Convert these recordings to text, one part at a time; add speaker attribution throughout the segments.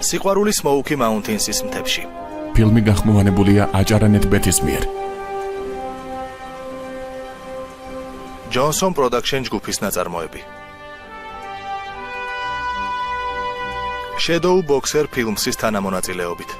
Speaker 1: სიყვარული Smoky Mountains-ის მთებში.
Speaker 2: ფილმი გახმოვანებულია აჭარანეთ ბეთის მიერ.
Speaker 1: Johnson Production ჯგუფის ნაწარმოები. Shadow Boxer ფილმსის თანამონაწილეობით.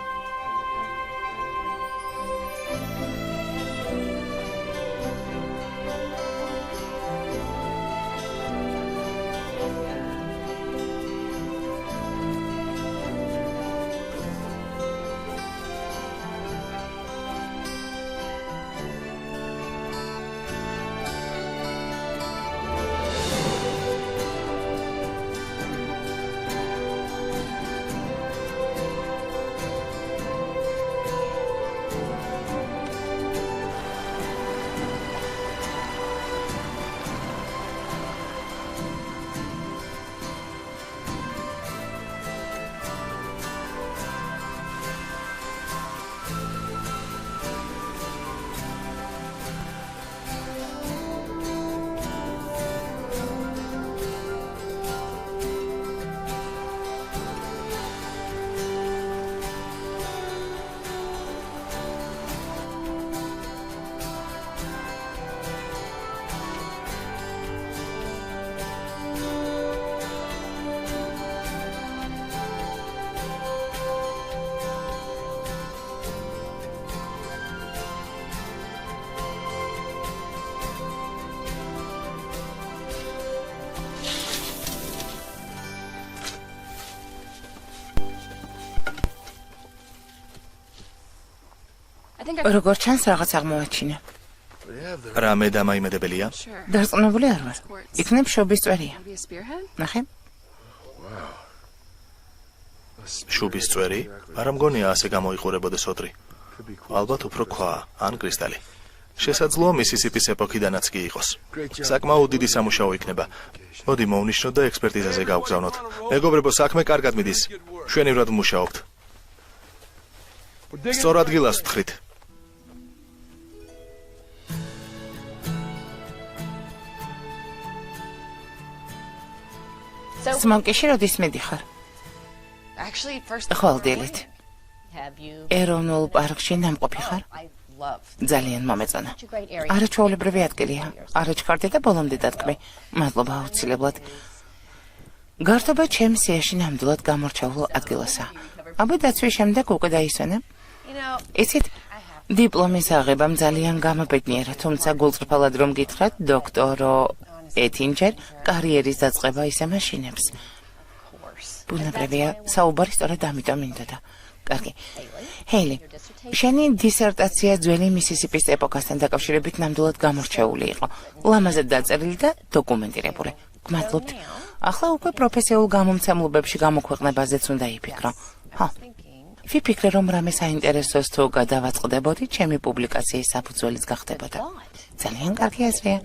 Speaker 3: როგორც ჩანს რაღაც აღმოვაჩინე.
Speaker 1: რამე დამაიმედებელია?
Speaker 3: დარწმუნებული არ ვარ. იქნებ შობის წვერია. ნახე.
Speaker 1: შუბის წვერი? არ მგონია ასე გამოიყურებოდეს ოდრი. ალბათ უფრო ქვა ან კრისტალი. შესაძლოა მისისიპის ეპოქიდანაც კი იყოს. საკმაოდ დიდი სამუშაო იქნება. მოდი მოვნიშნოთ და ექსპერტიზაზე გავგზავნოთ. მეგობრებო, საქმე კარგად მიდის. მშვენივრად ვმუშაობთ. სწორ ადგილას ვთხრით.
Speaker 3: Smoky-ში როდის მიდიხარ? ხოლდელით. ეროვნულ პარკში ნამყოფი ხარ? ძალიან მომეწონა. არაჩვეულებრივი ადგილია. არაჩქარდი და ბოლომდე დათქმი. მადლობა აუცილებლად. გართობა ჩემს სიაში ნამდვილად გამორჩეულ ადგილასა. აბა დაცვის შემდეგ უკვე დაისვენე. იცით, დიპლომის აღებამ ძალიან გამაბედნიერა, თუმცა გულწრფელად რომ გითხრათ, დოქტორო ეთინჯერ კარიერის დაწყება ისე მაშინებს. ბუნებრივია, საუბარი სწორედ ამიტომ მინდოდა. კარგი. ჰეილი, შენი დისერტაცია ძველი მისისიპის ეპოქასთან დაკავშირებით ნამდვილად გამორჩეული იყო. ლამაზად დაწერილი და დოკუმენტირებული. გმადლობთ. ახლა უკვე პროფესიულ გამომცემლობებში გამოქვეყნებაზეც უნდა იფიქრო. ხო. ვიფიქრე, რომ რამე საინტერესოს თუ გადავაწყდებოდი, ჩემი პუბლიკაციის საფუძველიც გახდებოდა. ძალიან კარგი აზრია.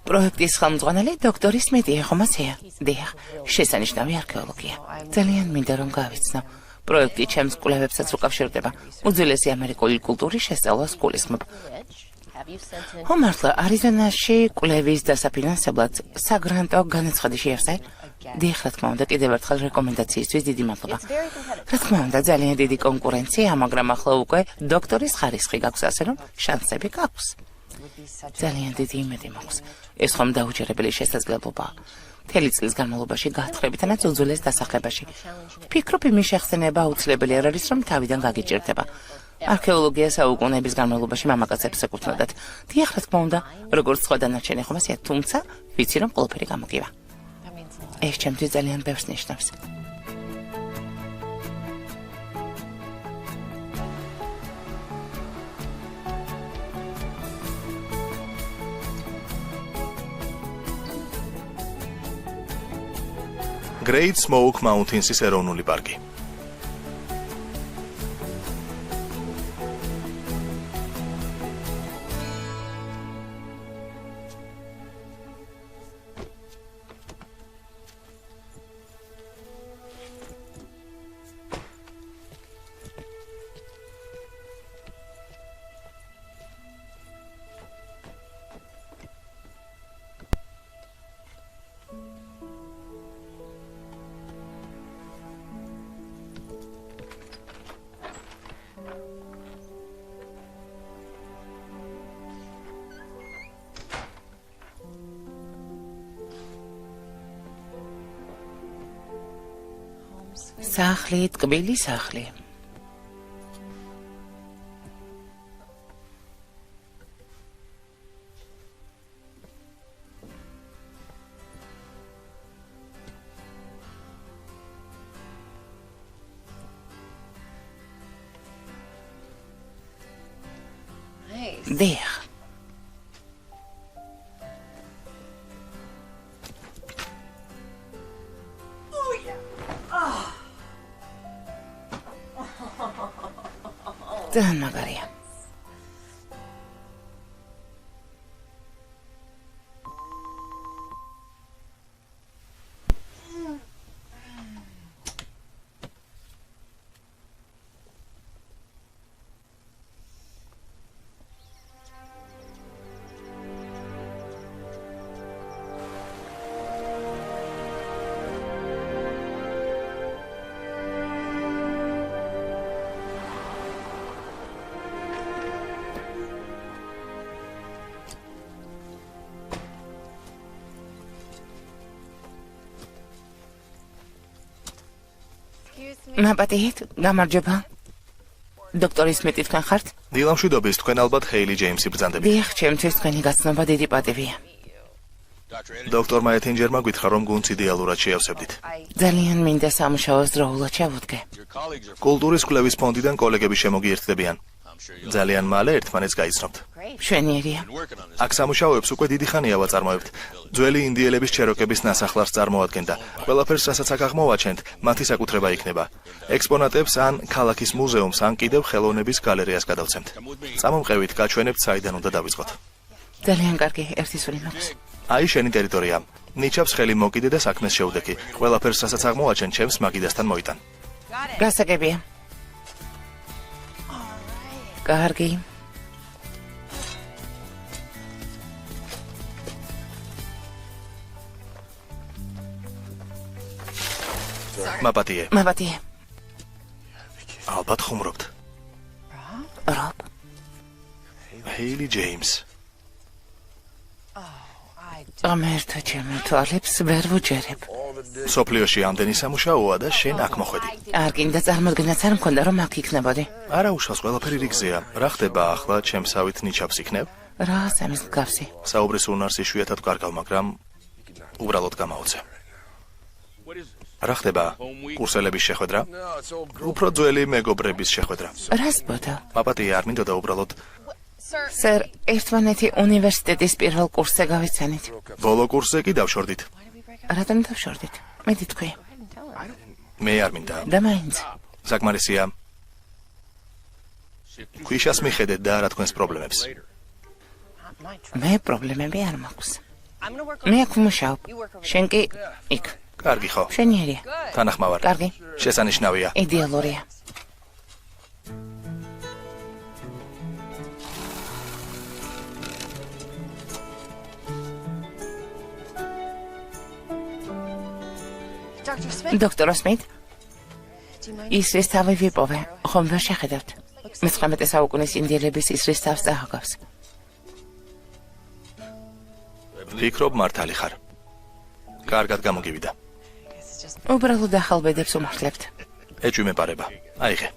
Speaker 3: პროექტის ხელმძღვანელი დოქტორი სმიტია, ხომ ასეა? დიახ, შესანიშნავი არქეოლოგია. ძალიან მინდა რომ გავიცნო. პროექტი ჩემს კვლევებსაც უკავშირდება. უძველესი ამერიკული კულტურის შესწავლას გულისხმობ. ხო, მართლა, არიზონაში კვლევის დასაფინანსებლად საგრანტო განაცხადი შეავსე? დიახ, რა თქმა უნდა, კიდევ ერთხელ რეკომენდაციისთვის დიდი მადლობა. რა თქმა უნდა, ძალიან დიდი კონკურენცია, მაგრამ ახლა უკვე დოქტორის ხარისხი გაქვს, ასე რომ შანსები გაქვს. ძალიან დიდი იმედი მაქვს. ეს ხომ დაუჯერებელი შესაძლებლობაა. მთელი წლის განმავლობაში გათხრებითანაც უძველეს დასახლებაში. ვფიქრობ, იმის შეხსენება აუცილებელი არ არის, რომ თავიდან გაგიჭირდება. არქეოლოგია საუკუნეების განმავლობაში მამაკაცებს ეკუთვნოდათ. დიახ, რა თქმა უნდა, როგორც სხვა დანარჩენი ხომ ასეა, თუმცა ვიცი, რომ ყველაფერი გამოგივა. ეს ჩემთვის ძალიან ბევრს ნიშნავს.
Speaker 1: Great Smoky Mountains-ის ეროვნული პარკი.
Speaker 3: სახლი, ტკბილი სახლი. დიახ. ძალიან მაგარია. მაპატიეთ, გამარჯობა. დოქტორი სმიტი თქვენ ხართ?
Speaker 1: დილამშვიდობის, თქვენ ალბათ ჰეილი ჯეიმსი ბრძანდებით.
Speaker 3: დიახ, ჩემთვის თქვენი გაცნობა დიდი პატივია.
Speaker 1: დოქტორმა ეთინჯერმა გითხრა, რომ გუნდს იდეალურად შეავსებდით.
Speaker 3: ძალიან მინდა სამუშაოს დროულად ჩავუდგე.
Speaker 1: კულტურის კვლევის ფონდიდან კოლეგები შემოგიერთდებიან. ძალიან მალე ერთმანეთს გაიცნობთ.
Speaker 3: მშვენიერია.
Speaker 1: აქ სამუშაოებს უკვე დიდი ხანია ვაწარმოებთ. ძველი ინდიელების ჩეროკების ნასახლარს წარმოადგენდა. ყველაფერს, რასაც აქ აღმოვაჩენთ, მათი საკუთრება იქნება. ექსპონატებს ან ქალაქის მუზეუმს, ან კიდევ ხელოვნების გალერეას გადავცემთ. წამომყევით გაჩვენებთ, საიდან უნდა დავიწყოთ.
Speaker 3: ძალიან კარგი, ერთი სული მაქვს.
Speaker 1: აი შენი ტერიტორია. ნიჩაბს ხელი მოკიდე და საქმეს შეუდექი. ყველაფერს, რასაც აღმოვაჩენ, ჩემს მაგიდასთან მოიტან.
Speaker 3: გასაგებია. კარგი.
Speaker 1: მაპატიე.
Speaker 3: მაპატიე.
Speaker 1: ალბათ ხუმრობთ.
Speaker 3: რობ.
Speaker 1: ჰეილი ჯეიმს.
Speaker 3: ამერთა ჩემი თვალებს ვერ ვუჯერებ.
Speaker 1: სოფლიოში ამდენი სამუშაოა და შენ აქ მოხვედი.
Speaker 3: არ გინდა წარმოდგენაც არ მქონდა, რომ აქ იქნებოდი.
Speaker 1: არა უშავს, ყველაფერი რიგზეა. რა ხდება ახლა ჩემსავით ნიჩაბს იქნებ?
Speaker 3: რა სამის გავსი.
Speaker 1: საუბრის უნარს იშვიათად ვკარგავ, მაგრამ უბრალოდ გამაოცე. რა ხდება? კურსელების შეხვედრა? უფრო ძველი მეგობრების შეხვედრა.
Speaker 3: რას ბოდა?
Speaker 1: მაპატიე, არ მინდოდა უბრალოდ
Speaker 3: სერ, ერთმანეთი უნივერსიტეტის პირველ კურსზე გავიცანით.
Speaker 1: ბოლო კურსზე კი დავშორდით.
Speaker 3: რატომ დავშორდით? მეტი თქვი.
Speaker 1: მე არ მინდა.
Speaker 3: და მაინც.
Speaker 1: საკმარისია. ქვიშას მიხედეთ და არა თქვენს პრობლემებს.
Speaker 3: მე პრობლემები არ მაქვს. მე აქ ვმუშაობ. შენ კი იქ.
Speaker 1: კარგი ხო?
Speaker 3: მშვენიერია.
Speaker 1: თანახმავარ.
Speaker 3: კარგი.
Speaker 1: შესანიშნავია.
Speaker 3: იდეალურია. დოქტორ სმით, ისრის თავი ვიპოვე, ხომ ვერ შეხედავთ? მე-19 საუკუნის ინდიელების ისრის თავს წააგავს.
Speaker 1: ვფიქრობ მართალი ხარ. კარგად გამოგივიდა.
Speaker 3: უბრალოდ ახალ ბედებს უმართლებთ.
Speaker 1: ეჭვი მეპარება. აიღე.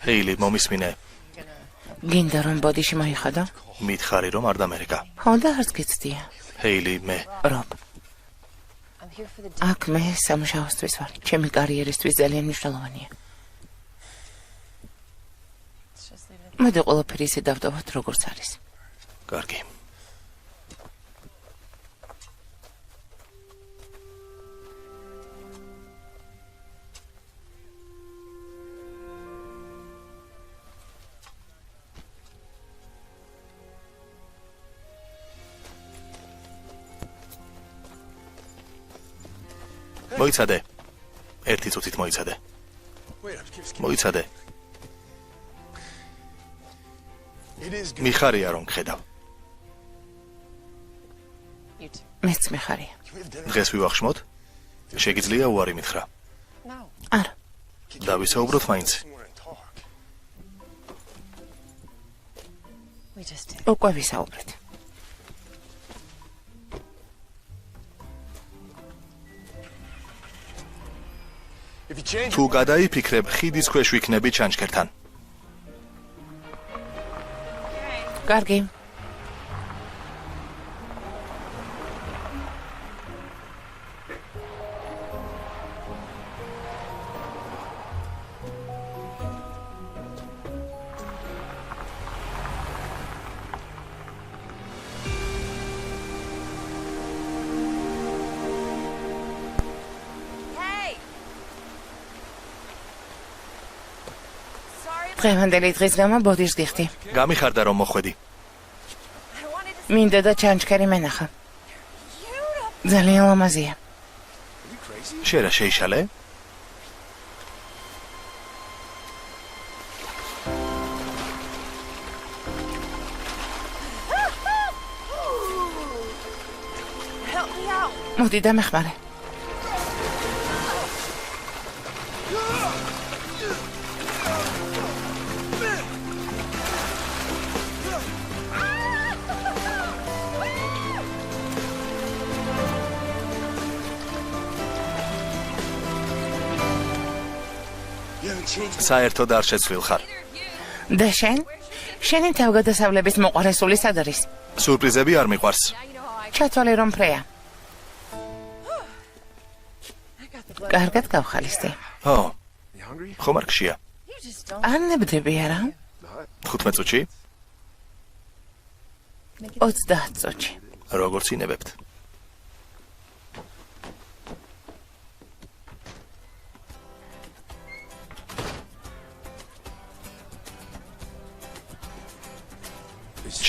Speaker 1: ჰეილი, მომისმინე.
Speaker 3: გინდა რომ ბოდიში მოიხადო?
Speaker 1: მითხარი რომ არ დამერეკა.
Speaker 3: ხო და არც გიცდია.
Speaker 1: ჰეილი, მე.
Speaker 3: რობ. აქ მე სამუშაოსთვის ვარ. ჩემი კარიერისთვის ძალიან მნიშვნელოვანია. მოდი ყველაფერი ისე დავტოვოთ, როგორც არის.
Speaker 1: კარგი. მოიცადე. ერთი წუთით მოიცადე. მოიცადე. მიხარია რომ გხედავ.
Speaker 3: მეც მიხარია.
Speaker 1: დღეს ვივახშმოთ? შეგიძლია უარი მითხრა.
Speaker 3: არა.
Speaker 1: დავისაუბროთ მაინც.
Speaker 3: უკვე ვისაუბრეთ.
Speaker 1: თუ გადაიფიქრებ, ხიდის ქვეშ ვიქნები ჩანჩქერთან.
Speaker 3: კარგი. დღევანდელი დღის გამო ბოდიშს გიხდი.
Speaker 1: გამიხარდა რომ მოხვედი.
Speaker 3: მინდა და ჩანჩქერი მენახა. ძალიან ლამაზია.
Speaker 1: შენ რა შეიშალე? მოდი დამეხმარე. საერთოდ არ შეცვლილ ხარ.
Speaker 3: და შენ? შენი თავგადასავლების მოყარესული სად არის?
Speaker 1: სურპრიზები არ მიყვარს.
Speaker 3: ჩათვალე რომ ფრეა. კარგად გავხალისდი.
Speaker 1: ო, ხომ არ გშია?
Speaker 3: არ ნებდები არა?
Speaker 1: 15 წუთში?
Speaker 3: 30 წუთში.
Speaker 1: როგორც ინებებთ.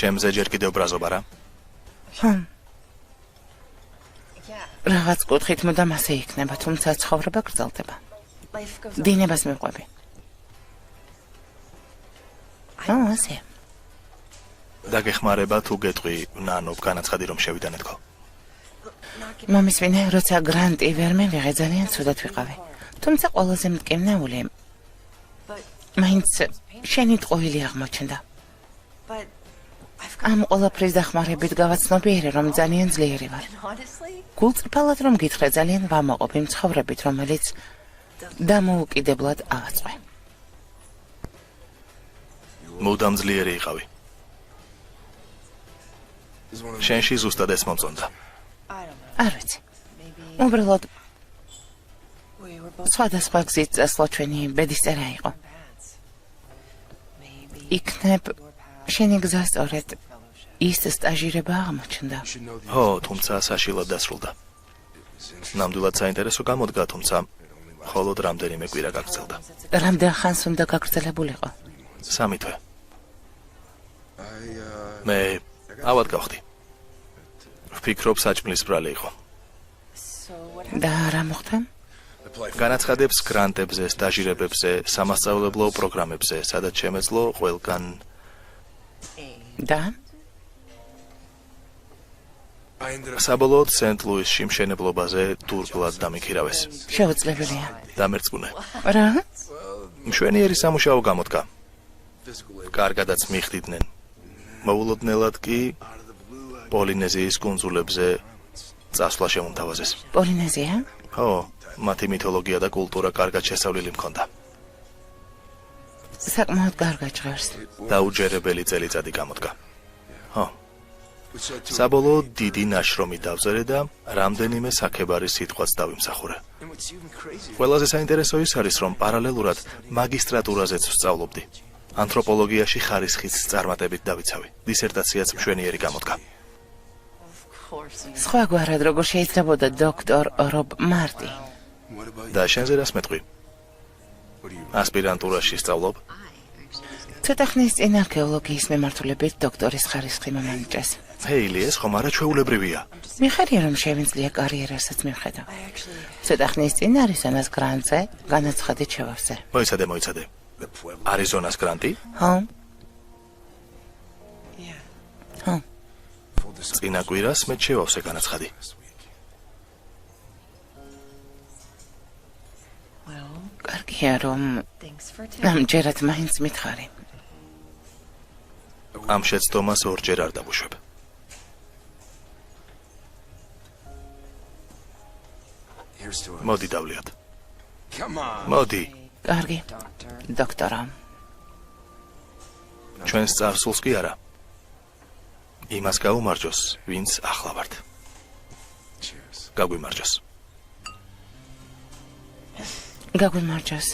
Speaker 1: ჩემზე ჯერ კიდევ ბრაზობა რა?
Speaker 3: რაღაც კუთხით მუდამ ასე იქნება, თუმცა ცხოვრება გრძელდება. დინებას მიყვები. ასე.
Speaker 1: დაგეხმარება თუ გეტყვი, ნანობ განაცხადი რომ შევიდანეთ ხო?
Speaker 3: მამის ვინე, როცა გრანტი ვერ მივიღე, ძალიან ცუდად ვიყავი. თუმცა ყველაზე მტკივნეული მაინც შენი ტყუილი აღმოჩნდა. ამ ყველაფრის დახმარებით გავაცნობიერე, რომ ძალიან ძლიერი ვარ. გულწრფელად რომ გითხრე, ძალიან ვამაყობ იმ ცხოვრებით, რომელიც დამოუკიდებლად ავაწყვე.
Speaker 1: მუდამ ძლიერი იყავი. შენში ზუსტად ეს მომწონდა.
Speaker 3: არ ვიცი. უბრალოდ სხვადასხვა გზით წასვლა ჩვენი ბედისწერა იყო. იქნებ შენი გზა სწორედ ის სტაჟირება აღმოჩნდა.
Speaker 1: ხო, თუმცა საშილად დასრულდა. ნამდვილად საინტერესო გამოდგა, თუმცა მხოლოდ რამდენიმე კვირა გაგრძელდა.
Speaker 3: რამდენ ხანს უნდა გაგრძელებულიყო?
Speaker 1: 3 თვე. მე ავად გავხდი. ვფიქრობ საჭმლის ბრალი იყო.
Speaker 3: და რა მოხდა?
Speaker 1: განაცხადებს გრანტებზე, სტაჟირებებზე, სამასწავლებლო პროგრამებზე, სადაც შემეძლო ყველგან
Speaker 3: და
Speaker 1: საბოლოოდ სენტ-ლუისში მშენებლობაზე დურგლად დამიქირავეს.
Speaker 3: შეუძლებელია.
Speaker 1: დამერწმუნე.
Speaker 3: რა?
Speaker 1: მშვენიერი სამუშაო გამოდგა. კარგადაც მიხდიდნენ. მოულოდნელად კი პოლინეზიის კუნძულებზე წასვლა შემომთავაზეს.
Speaker 3: პოლინეზია?
Speaker 1: ხო, მათი მითოლოგია და კულტურა კარგად შესავლილი მქონდა.
Speaker 3: საკმაოდ კარგად ჟღერს.
Speaker 1: დაუჯერებელი წელიწადი გამოდგა. ხო. საბოლოოდ დიდი ნაშრომი დავწერე და რამდენიმე საქებარი სიტყვაც დავიმსახურე. ყველაზე საინტერესო ის არის, რომ პარალელურად მაგისტრატურაზეც ვსწავლობდი. ანთროპოლოგიაში ხარისხის წარმატებით დავიცავი. დისერტაციაც მშვენიერი გამოდგა.
Speaker 3: სხვაგვარად როგორ შეიძლებოდა დოქტორ რობ მარტი?
Speaker 1: და შენზე რას მეტყვი? ასპირანტურაში სწავლობ?
Speaker 3: ცოტა ხნის წინ არქეოლოგიის მიმართულებით დოქტორის ხარისხი მომენიჭეს.
Speaker 1: ჰეილი, ეს ხომ არაჩვეულებრივია.
Speaker 3: მიხარია რომ შევინძლია კარიერასაც მივხედავ. ცოტა ხნის წინ არიზონას გრანტზე განაცხადით შევავსე.
Speaker 1: მოიცადე. არიზონას გრანტი?
Speaker 3: ხო. ჰა,
Speaker 1: წინა კვირას მე შევავსე განაცხადი.
Speaker 3: კარგია რომ ამჯერად მაინც მითხარი.
Speaker 1: ამ შეცდომას ორჯერ არ დავუშვებ. მოდი დავლიათ. მოდი,
Speaker 3: კარგი, დოქტორო.
Speaker 1: ჩვენს წარსულს კი არა. იმას გაუმარჯოს, ვინც ახლა ვართ. გაგვიმარჯოს.
Speaker 3: გაგვიმარჯოს.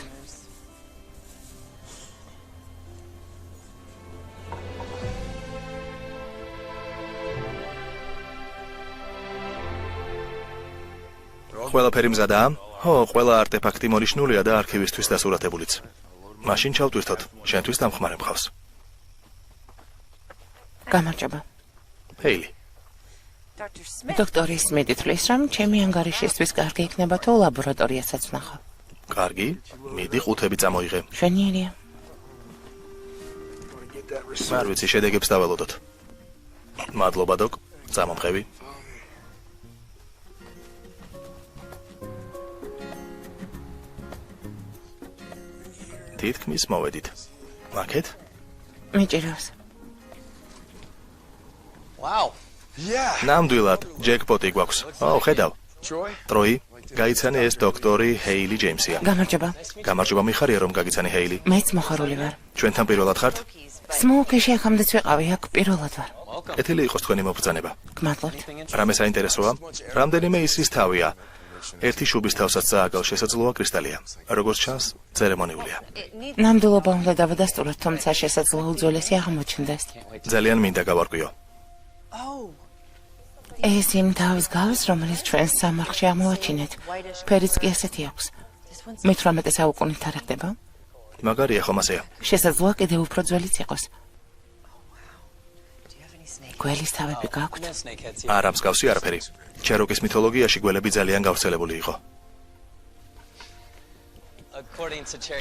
Speaker 1: ყველაფერი მზადაა? ხო, ყველა არტეფაქტი მონიშნულია და არქივისთვის დასურათებულიც. მაშინ ჩავტვირთოთ, შენთვის დამხმარე მყავს.
Speaker 3: გამარჯობა.
Speaker 1: ჰეილი,
Speaker 3: დოქტორი სმიტი თვლის, რომ ჩემი ანგარიშისთვის კარგი იქნება თუ ლაბორატორიასაც ვნახო.
Speaker 1: კარგი, მიდი ყუთები წამოიღე.
Speaker 3: შვენიერია.
Speaker 1: არ ვიცი, შედეგებს დაველოდოთ. მადლობა, დოკ, წამომღები. თითქმის მოვედით. მაკეთ?
Speaker 3: მიჭირავს.
Speaker 1: ნამდვილად, ჯეკპოტი გვაქვს. ხედავ. ტროი, გაიცანე ეს დოქტორი ჰეილი ჯეიმსია.
Speaker 3: გამარჯობა.
Speaker 1: გამარჯობა მიხარია რომ გაგიცანე ჰეილი.
Speaker 3: მეც მოხარული ვარ.
Speaker 1: ჩვენთან პირველად ხართ?
Speaker 3: სმოუკეში ახამდეც ვიყავი, აქ პირველად ვარ.
Speaker 1: კეთილი იყოს თქვენი მობრძანება.
Speaker 3: გმადლობთ.
Speaker 1: რამე საინტერესოა? რამდენიმე ისრის თავია. ერთი შუბის თავსაც წააგალ შესაძლოა კრისტალია. როგორც ჩანს, ცერემონიულია.
Speaker 3: ნამდვილობა უნდა დავადასტუროთ, თუმცა შესაძლოა უძველესი აღმოჩნდეს.
Speaker 1: ძალიან მინდა გავარკვიო.
Speaker 3: ეს იმ თავის გავს, რომელიც ჩვენს სამარხში ამოვაჩინეთ. ფერიც კი ასეთი აქვს. მე-18 საუკუნით თარიღდება.
Speaker 1: მაგარია ხომ ასეა?
Speaker 3: შესაძლოა კიდევ უფრო ძველიც იყოს. გველის თავები გაქვთ?
Speaker 1: არ ამსგავსი არაფერი. ჩეროკის მითოლოგიაში გველები ძალიან გავრცელებული იყო.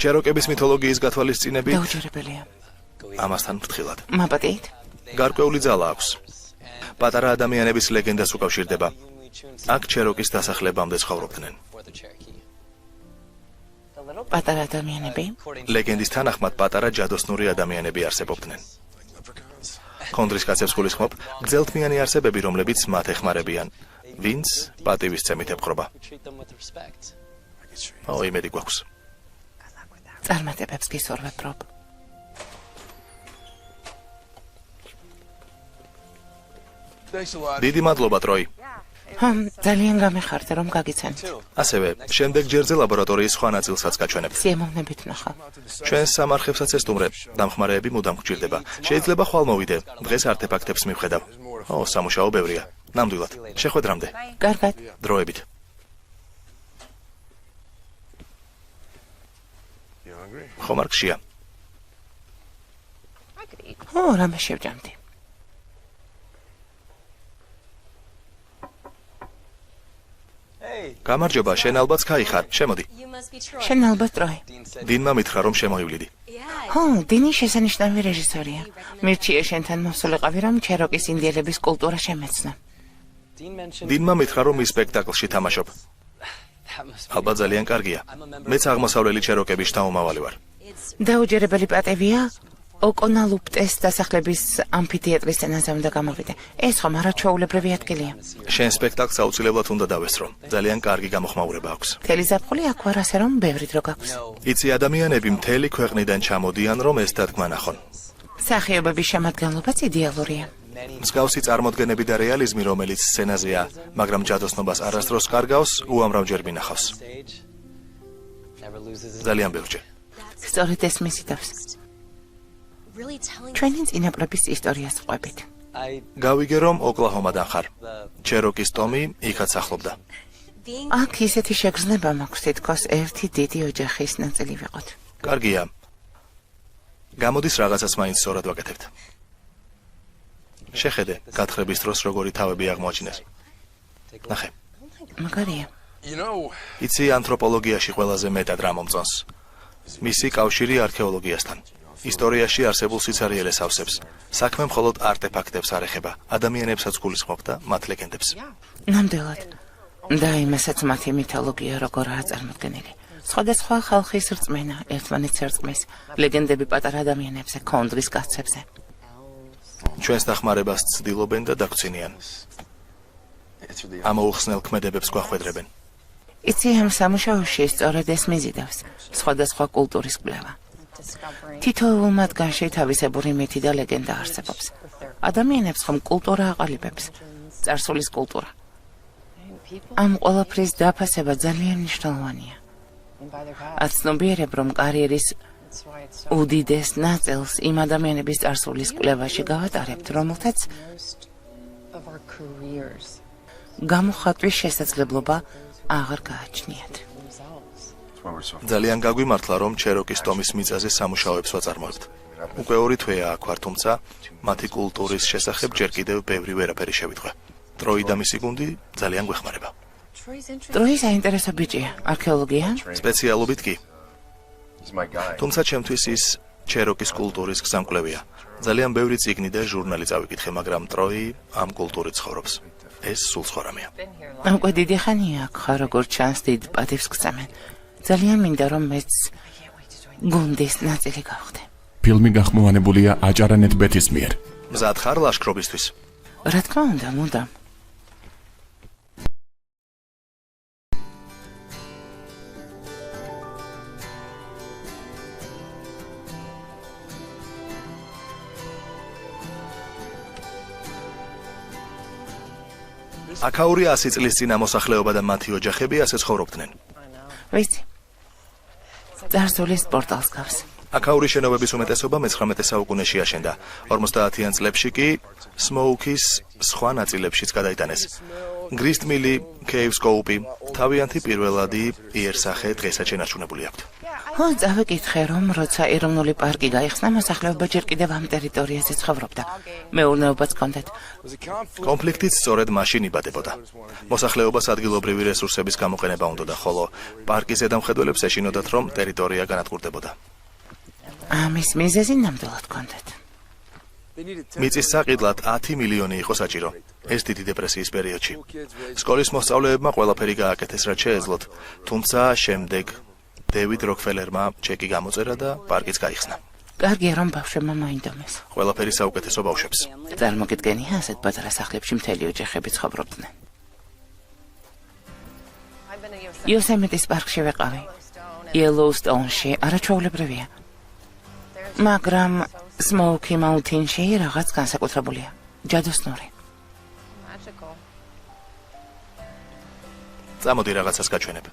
Speaker 1: ჩეროკების მითოლოგიის გათვალისწინებით
Speaker 3: დაუჯერებელია.
Speaker 1: ამასთან ფრთხილად.
Speaker 3: მაპატიით?
Speaker 1: გარკვეული ძალა აქვს. პატარა ადამიანების ლეგენდას უკავშირდება. აქ ჩეროკის დასახლებამდე ცხოვრობდნენ.
Speaker 3: პატარა ადამიანები?
Speaker 1: ლეგენდის თანახმად პატარა ჯადოსნური ადამიანები არსებობდნენ. ქონდრის კაცებს გულისხმობ გრძელთმიანი არსებები, რომლებიც მათ ეხმარებიან, ვინც პატივისცემით ებხრობა. იმედი გვაქვს.
Speaker 3: წარმატებებს გისურვებ, რობ.
Speaker 1: დიდი მადლობა, ტროი.
Speaker 3: ძალიან გამეხარდა, რომ გაგიცანით.
Speaker 1: ასევე, შემდეგ ჯერზე ლაბორატორიის სხვა ნაწილსაც გაჩვენებ.
Speaker 3: სიამოვნებით ვნახავ.
Speaker 1: ჩვენს სამარხებსაც ესტუმრე, დამხმარეები მუდამ გვჭირდება. შეიძლება ხვალ მოვიდე, დღეს არტეფაქტებს მივხედავ. სამუშაო ბევრია. ნამდვილად. შეხვედრამდე.
Speaker 3: კარგად.
Speaker 1: დროებით. ხომ არ გშია?
Speaker 3: რამე შევჭამდი.
Speaker 1: გამარჯობა, შენ ალბათ კაიხარ, შემოდი.
Speaker 3: შენ ალბათ ტროი.
Speaker 1: დინმა მითხრა რომ შემოივლიდი.
Speaker 3: დინი შესანიშნავი რეჟისორია. მირჩია შენთან მოსულიყავი, რომ ჩეროკის ინდიელების კულტურა შემეცნო.
Speaker 1: დინმა მითხრა რომ ის სპექტაკლში თამაშობ. ალბათ ძალიან კარგია. მეც აღმოსავლელი ჩეროკების შთამომავალი ვარ.
Speaker 3: დაუჯერებელი პატევია ოკონალუპტეს დასახლების ამფითეატრის სცენაზე უნდა გამოვიდე. ეს ხომ არაჩვეულებრივი ადგილია.
Speaker 1: შენ სპექტაკლს აუცილებლად უნდა დავესრო. ძალიან კარგი გამოხმაურება აქვს.
Speaker 3: მთელი ზაფხული აქ ვარ, ასე რომ ბევრი დრო გაქვს.
Speaker 1: იცი, ადამიანები მთელი ქვეყნიდან ჩამოდიან, რომ ეს დადგმა ნახონ.
Speaker 3: სახეობების შემადგენლობაც იდეალურია.
Speaker 1: მსგავსი წარმოდგენები და რეალიზმი, რომელიც სცენაზეა, მაგრამ ჯადოსნობას არასდროს კარგავს, უამრავჯერ მინახავს. ძალიან ბევრჯერ.
Speaker 3: სწორედ ეს მისიტავს. ჩვენი წინაპრების ისტორიას ყვებით.
Speaker 1: გავიგე რომ ოკლაჰომადან ხარ. ჩეროკის ტომი იქაც სახლობდა.
Speaker 3: აქ ისეთი შეგრძნება მაქვს, თითქოს ერთი დიდი ოჯახის ნაწილი ვიყოთ.
Speaker 1: კარგია. გამოდის რაღაცას მაინც სწორად ვაკეთებთ. შეხედე, გათხრების დროს როგორი თავები აღმოაჩინეს. ნახე.
Speaker 3: მაგარია.
Speaker 1: იცი, ანთროპოლოგიაში ყველაზე მეტად რა მომწონს. მისი კავშირი არქეოლოგიასთან. ისტორიაში არსებულ სიცარიელეს ავსებს. საქმე მხოლოდ არტეფაქტებს არ ეხება, ადამიანებსაც გულისხმობდა მათ ლეგენდებს.
Speaker 3: ნამდვილად. და იმასაც მათი მითოლოგია როგორაა წარმოდგენილი. სხვადასხვა ხალხის რწმენა, ერთმანეთს ერწყმის, ლეგენდები პატარა ადამიანებზე, ქონდრის კაცებზე.
Speaker 1: ჩვენს დახმარებას ცდილობენ და დაგვრცინიან. ამოუხსნელ ქმედებებს გვახვედრებენ.
Speaker 3: იცი ამ სამუშაოში სწორედ ეს მიზიდავს, სხვადასხვა კულტურის კვლევა. თითოეულ მათგანში თავისებური მითი და ლეგენდა არსებობს. ადამიანებს ხომ კულტურა აყალიბებს, წარსულის კულტურა. ამ ყველაფრის დაფასება ძალიან მნიშვნელოვანია. აცნობიერებ, რომ კარიერის უდიდეს ნაწილს იმ ადამიანების წარსულის კვლევაში გავატარებთ, რომელთაც გამოხატვის შესაძლებლობა აღარ გააჩნიათ.
Speaker 1: ძალიან გაგვიმართლა, რომ ჩეროკის ტომის მიწაზე სამუშაოებს ვაწარმოებთ. უკვე 2 თვეა აქ ვარ, თუმცა მათი კულტურის შესახებ ჯერ კიდევ ბევრი ვერაფერი შევიტყვე. ტროი და მისი გუნდი ძალიან გვეხმარება.
Speaker 3: ტროი საინტერესო ბიჭია, არქეოლოგია?
Speaker 1: სპეციალობით კი. თუმცა ჩემთვის ის ჩეროკის კულტურის გზამკვლევია. ძალიან ბევრი წიგნი და ჟურნალი წავიკითხე, მაგრამ ტროი ამ კულტურით ცხოვრობს. ეს სულ სხვა რამეა.
Speaker 3: უკვე დიდი ხანია აქ ხარ, როგორც ჩანს, დიდ პატივს გწამენ. ძალიან მინდა, რომ მეც გუნდის ნაწილი გავხდე.
Speaker 2: ფილმი გახმოვანებულია აჭარანეთ ბეთის მიერ.
Speaker 1: მზად ხარ ლაშქრობისთვის?
Speaker 3: რა თქმა უნდა, მუდამ.
Speaker 1: აქაური 100 წლის წინა მოსახლეობა და მათი ოჯახები ასე ცხოვრობდნენ.
Speaker 3: ვიცი. წარსულის პორტალს გავს.
Speaker 1: აქაური შენობების უმეტესობა მე-19 საუკუნეში აშენდა. 50-იან წლებში კი სმოუქის სხვა ნაწილებშიც გადაიტანეს. გრისტმილი, კეივსკოუპი, თავიანთი პირველადი იერსახე დღესაც შენარჩუნებული აქვთ.
Speaker 3: ხო, წავიკითხე, რომ როცა ეროვნული პარკი გაიხსნა, მოსახლეობა ჯერ კიდევ ამ ტერიტორიაზე ცხოვრობდა. მეურნეობაც ჰქონდათ.
Speaker 1: კონფლიქტიც სწორედ მაშინ იბადებოდა. მოსახლეობას ადგილობრივი რესურსების გამოყენება უნდოდა, ხოლო პარკის ზედამხედველებს ეშინოდათ, რომ ტერიტორია განადგურდებოდა.
Speaker 3: ამის მიზეზი ნამდვილად ჰქონდათ.
Speaker 1: მიწის საყიდლად 10 მილიონი იყო საჭირო. ეს დიდი დეპრესიის პერიოდში. სკოლის მოსწავლეებმა ყველაფერი გააკეთეს, რაც შეეძლოთ, თუმცა შემდეგ დევიდ როკფელერმა ჩეკი გამოწერა და პარკიც გაიხსნა.
Speaker 3: კარგია, რომ ბავშვებმა მაინდომეს.
Speaker 1: ყველაფერი საუკეთესო ბავშვებს.
Speaker 3: წარმოგიდგენია, ასეთ პატარა სახლებში მთელი ოჯახები ცხოვრობდნენ. იოსემიტის პარკში ვიყავი. იელოუსტოუნში არაჩვეულებრივია. მაგრამ სმოუკი მაუნთინში რაღაც განსაკუთრებულია. ჯადოსნური.
Speaker 1: წამოდი რაღაცას გაჩვენებ.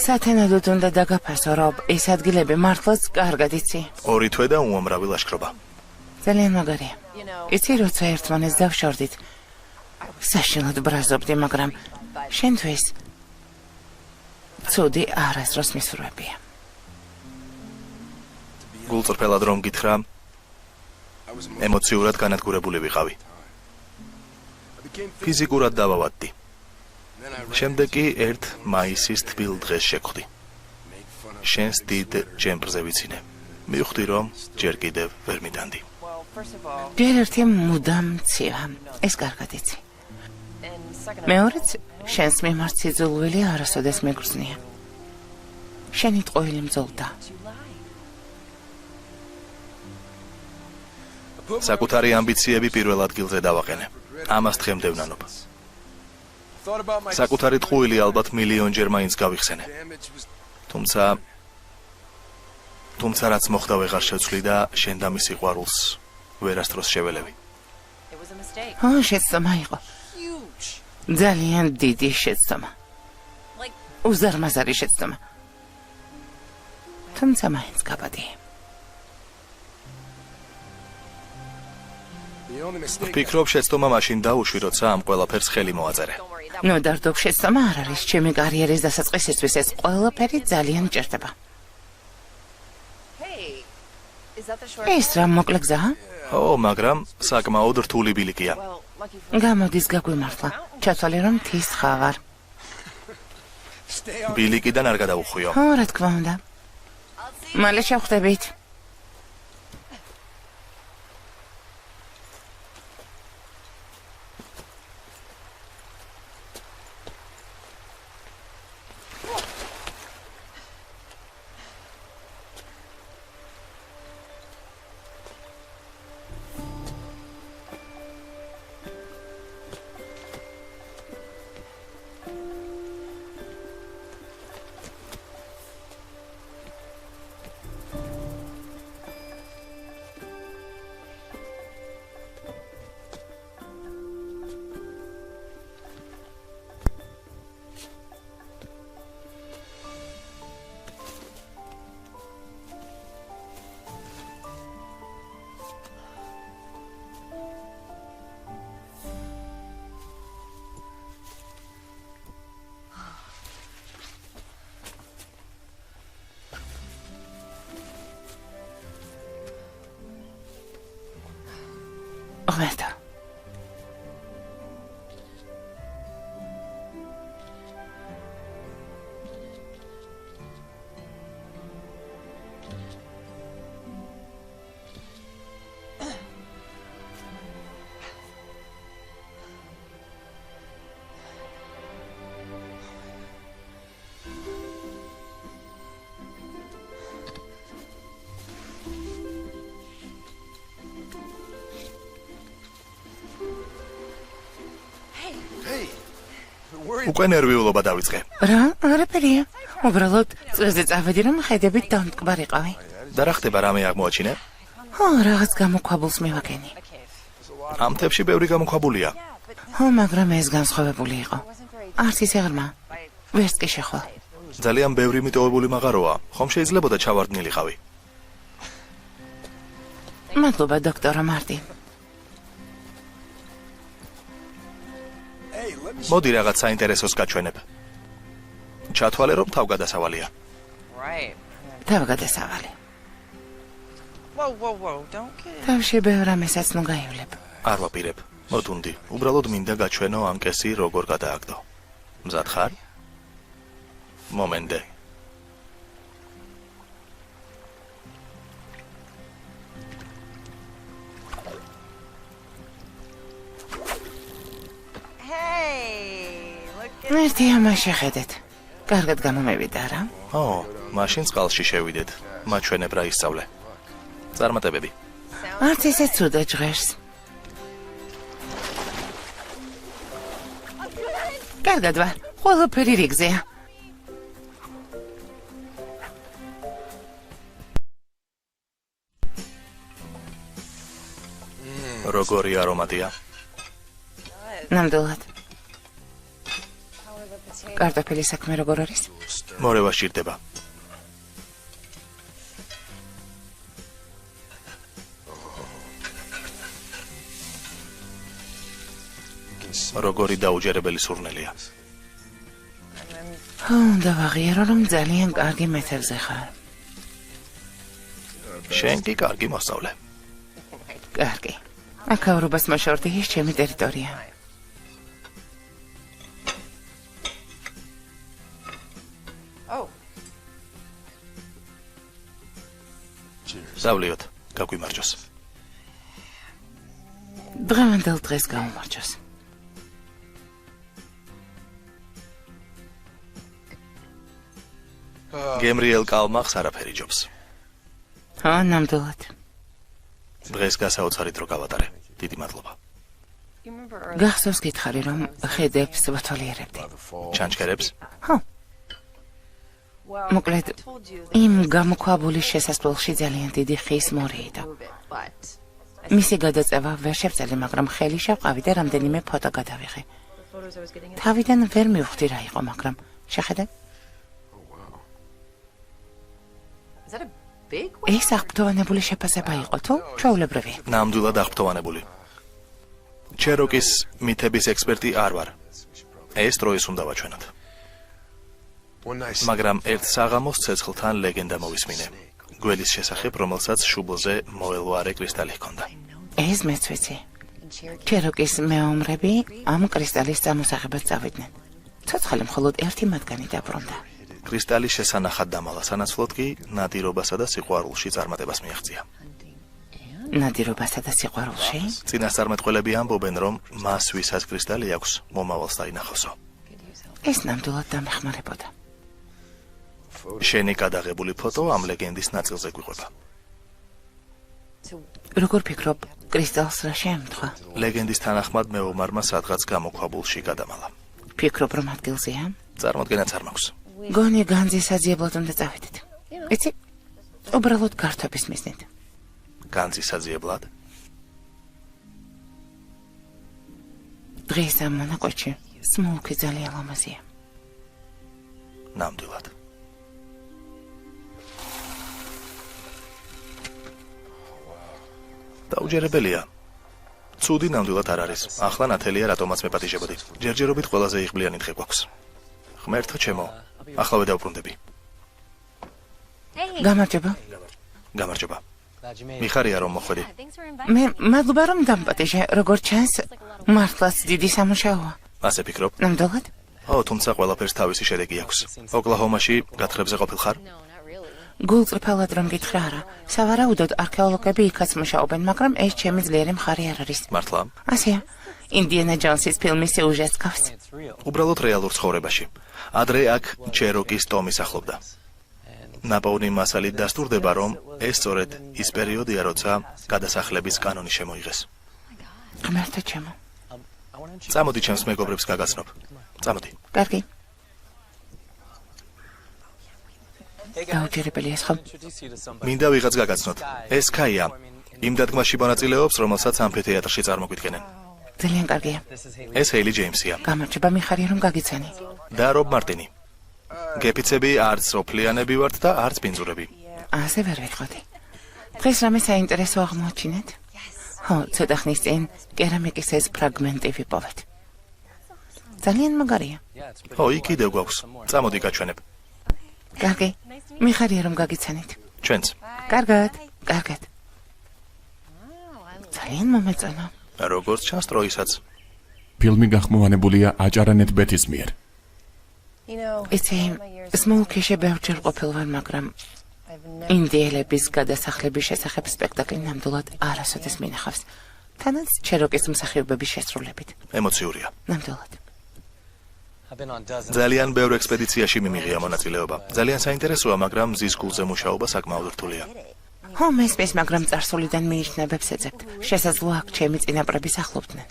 Speaker 3: სათენადოდ უნდა დაგაფასო, რომ ეს ადგილები მართლაც კარგად იცი.
Speaker 1: 2 თვე და უამრავი ლაშქრობა.
Speaker 3: ძალიან მაგარია. იცი, როცა ერთმანეთს დავშორდით, საშინლად ბრაზობდი, მაგრამ შენთვის ცუდი არასდროს მისურვებია.
Speaker 1: გულწრფელად რომ გითხრა, ემოციურად განადგურებული ვიყავი. ფიზიკურად დავავადდი. შემდეგ კი 1 მაისის თბილ დღეს შეგხვდი. შენს დიდ ჯემპრზე ვიცინე. მივხვდი, რომ ჯერ კიდევ ვერ მიდანდი.
Speaker 3: ჯერ ერთი მუდამ ცივა. ეს კარგად იცი. მეორეც, შენს მიმართ სიძულვილი არასოდეს მეგრძნია. შენი ტყუილი მძოლდა.
Speaker 1: საკუთარი ამბიციები პირველ ადგილზე დავაყენე. ამას დღემდე ვნანობ. საკუთარი ტყუილი ალბათ მილიონჯერ მაინც გავიხსენე. თუმცა რაც მოხდა ვეღარ შევცვლი და შენ და მის სიყვარულს ვერასდროს შეველევი.
Speaker 3: ო, შეცდომა იყო. ძალიან დიდი შეცდომა. უზარმაზარი შეცდომა. თუმცა მაინც გაბადი.
Speaker 1: ვფიქრობ, შეცდომა მაშინ დაუშვი, როცა ამ ყველაფერს ხელი მოაწერე.
Speaker 3: ნუ დარდობ, შეცდომა არ არის. ჩემი კარიერის დასაწყისისთვის ეს ყველაფერი ძალიან მჭირდება. ეს რა მოკლე გზაა?
Speaker 1: ო, მაგრამ საკმაოდ რთული ბილიკია.
Speaker 3: გამოდის გაგვიმართლა. ჩათვალე რომ თის ხავარ.
Speaker 1: ბილიკიდან არ გადაუხვიო.
Speaker 3: ხო, რა თქმა უნდა. მალე შევხვდებით. ღმერთო.
Speaker 1: უკვე ნერვიულობა დავიწყე.
Speaker 3: რა? არაფერია. უბრალოდ წვეზე წავედი რომ ხედებით დამტკბარიყავი.
Speaker 1: და რა ხდება, რამე აღმოაჩინე?
Speaker 3: ხო, რაღაც გამოქვაბულს მივაგენი.
Speaker 1: ამ თებში ბევრი გამოქვაბულია.
Speaker 3: ხო, მაგრამ ეს განსხვავებული იყო. არც ისე ღრმა. ვერც კი შეხვა.
Speaker 1: ძალიან ბევრი მიტოვებული მაღაროა. ხომ შეიძლებოდა ჩავარდნილიყავი?
Speaker 3: მადლობა, დოქტორ მარტინ.
Speaker 1: მოდი რაღაც საინტერესოს გაჩვენებ. ჩათვალე რომ თავგადასავალია.
Speaker 3: თავგადასავალი.
Speaker 4: don't get
Speaker 3: თავში ბევრ რამესაც ნუ გაივლებ.
Speaker 1: არ ვაპირებ. მოტუნდი, უბრალოდ მინდა გაჩვენო ამ კესი როგორ გადააგდო. მზად ხარ? მომენტე.
Speaker 4: Hey, look at
Speaker 3: ერთი ამას შეხედეთ. კარგად გამომევიდა რა?
Speaker 1: ო, მაშინ წყალში შევიდეთ. მაჩვენებ რა ისწავლე. წარმატებები.
Speaker 3: არც ისე ცუდა ჟღერს. კარგად ვარ. ყველაფერი რიგზეა.
Speaker 1: როგორი არომატია.
Speaker 3: ნამდვილად. კარტოფილის საქმე როგორ არის?
Speaker 1: მორევა სჭირდება. როგორი დაუჯერებელი სურნელია.
Speaker 3: უნდა ვაღიარო რომ ძალიან კარგი მეთევზე ხარ.
Speaker 1: შენ კი კარგი მოსწავლე.
Speaker 3: კარგი. აქაურობას მოშორდი ის ჩემი ტერიტორია.
Speaker 4: Oh,
Speaker 1: დავლიოთ, გაგვიმარჯოს.
Speaker 3: დღევანდელ დღეს გაუმარჯოს.
Speaker 1: გემრიელ კალმახს არაფერი ჯობს.
Speaker 3: ხო, ნამდვილად.
Speaker 1: დღეს გასაოცარი დრო გავატარე. დიდი მადლობა.
Speaker 4: you remember earlier?
Speaker 3: გახსოვს გითხარი რომ ხედებს ვათვალიერებდი.
Speaker 1: ჩანჩქერებს?
Speaker 3: ხო,
Speaker 4: Well,
Speaker 3: მოკლედ
Speaker 4: I told you that
Speaker 3: იმ გამოქვაბულის შესასვლელში ძალიან დიდი ხის მორიიდა.
Speaker 4: move it, but
Speaker 3: მისი გადაწევა ვერ შევწელე, მაგრამ ხელი შევყავი და რამდენიმე ფოტო გადავიღე.
Speaker 4: the photos I was getting at
Speaker 3: თავიდან ვერ მივხვდი რა იყო, მაგრამ შეხედე,
Speaker 4: is that a big one?
Speaker 3: ეს აღფრთოვანებული შეფასება იყო თუ ჩვეულებრივი?
Speaker 1: ნამდვილად აღფრთოვანებული. ჩეროკის მითების ექსპერტი არ ვარ. ეს დროის უნდა ვაჩვენოთ. მაგრამ ერთ საღამოს ცეცხლთან ლეგენდა მოვისმინე. გველის შესახებ, რომელსაც შუბლზე მოელვარე კრისტალი ჰქონდა.
Speaker 3: ეს მეც ვიცი. ჩეროკის მეომრები ამ კრისტალის წამოსაღებად წავიდნენ. ცოცხალი მხოლოდ ერთი მათგანი დაბრუნდა.
Speaker 1: კრისტალის შესანახად დამალა სანაცვლოდ კი ნადირობასა და სიყვარულში წარმატებას მიაღწია.
Speaker 3: ნადირობასა და სიყვარულში?
Speaker 1: წინასწარმეტყველები ამბობენ, რომ მას ვისაც კრისტალი აქვს, მომავალს დაინახოსო.
Speaker 3: ეს ნამდვილად დამეხმარებოდა.
Speaker 1: შენი გადაღებული ფოტო ამ ლეგენდის ნაწილზე გვიყვება.
Speaker 3: როგორ ფიქრობ, კრისტალს რა შეემთხვა?
Speaker 1: ლეგენდის თანახმად მეომარმა სადღაც გამოქვაბულში გადამალა.
Speaker 3: ფიქრობ, რომ ადგილზეა?
Speaker 1: წარმოდგენაც არ მაქვს.
Speaker 3: გონი განძის აძიებლად უნდა წავიდეთ. იცი, უბრალოდ გართობის მიზნით.
Speaker 1: განძის აძიებლად?
Speaker 3: დღეს ამ მონაკვეთში სმოლკი ძალიან ლამაზია.
Speaker 1: ნამდვილად. დაუჯერებელია. ცუდი ნამდვილად არ არის. ახლა ნათელია რატომაც მეპატიჟებოდი. ჯერჯერობით ყველაზე იღბლიანი დღე გვაქვს. ღმერთო ჩემო, ახლა დავბრუნდები.
Speaker 3: გამარჯობა.
Speaker 1: გამარჯობა. მიხარია რომ მოხვედი.
Speaker 3: მე მადლობა რომ დამპატიჟე, როგორც ჩანს, მართლაც დიდი სამუშაოა.
Speaker 1: ასე ფიქრობ?
Speaker 3: ნამდვილად?
Speaker 1: თუმცა ყველაფერს თავისი შედეგი აქვს. ოკლაჰომაში გათხრებზე ყოფილ ხარ?
Speaker 3: გულწრფელად რომ გითხრა არა. სავარაუდოდ არქეოლოგები იქაც მუშაობენ, მაგრამ ეს ჩემი ძლიერი მხარე არ არის.
Speaker 1: მართლა?
Speaker 3: ასეა. ინდიანა ჯონსის ფილმის სიუჟეტს გავს.
Speaker 1: უბრალოდ რეალურ ცხოვრებაში. ადრე აქ ჩეროკის ტომი სახლობდა. ნაპოვნი მასალით დასტურდება, რომ ეს სწორედ ის პერიოდია, როცა გადასახლების კანონი შემოიღეს.
Speaker 3: ღმერთო ჩემო.
Speaker 1: წამოდი ჩემს მეგობრებს გაგაცნობ. წამოდი.
Speaker 3: კარგი. დაუჯერებელია ხომ?
Speaker 1: მინდა ვიღაც გაგაცნოთ. ეს კაია. იმ დადგმაში მონაწილეობს, რომელსაც ამფითეატრში წარმოგვიდგენენ.
Speaker 3: ძალიან კარგია.
Speaker 1: ეს ჰეილი ჯეიმსია.
Speaker 3: გამარჯობა, მიხარია რომ გაგიცანი.
Speaker 1: და რობ მარტინი. გეფიცები არც ოფლიანები ვართ და არც პინძურები.
Speaker 3: ასე ვერ ვიტყოდი. დღეს რამე საინტერესო აღმოაჩინეთ? ხო, ცოტა ხნის წინ კერამიკის ეს ფრაგმენტი ვიპოვეთ. ძალიან მაგარია.
Speaker 1: ო, იქ კიდევ გვაქვს. წამოდი გაჩვენებ.
Speaker 3: კარგი. მიხარია რომ გაგიცანით.
Speaker 1: ჩვენც.
Speaker 3: კარგად, კარგად. ძალიან მომეწონა.
Speaker 1: როგორც ჩანს დროისაც.
Speaker 2: ფილმი გახმოვანებულია აჭარანეთ ბეთის მიერ.
Speaker 3: იცი, სმოლკიში ბევრჯერ ყოფილ ვარ, მაგრამ ინდიელების გადასახლების შესახებ სპექტაკლი ნამდვილად არასოდეს მინახავს. თანაც ჩეროკის მსახიობების შესრულებით.
Speaker 1: ემოციურია.
Speaker 3: ნამდვილად.
Speaker 1: ძალიან ბევრ ექსპედიციაში მიმიღია მონაწილეობა. ძალიან საინტერესოა, მაგრამ მზის გულზე მუშაობა საკმაოდ რთულია.
Speaker 3: ხო, მესმის, მაგრამ წარსულიდან მიიჩნევებს ეძებთ. შესაძლოა აქ ჩემი წინაპრები სახლობდნენ.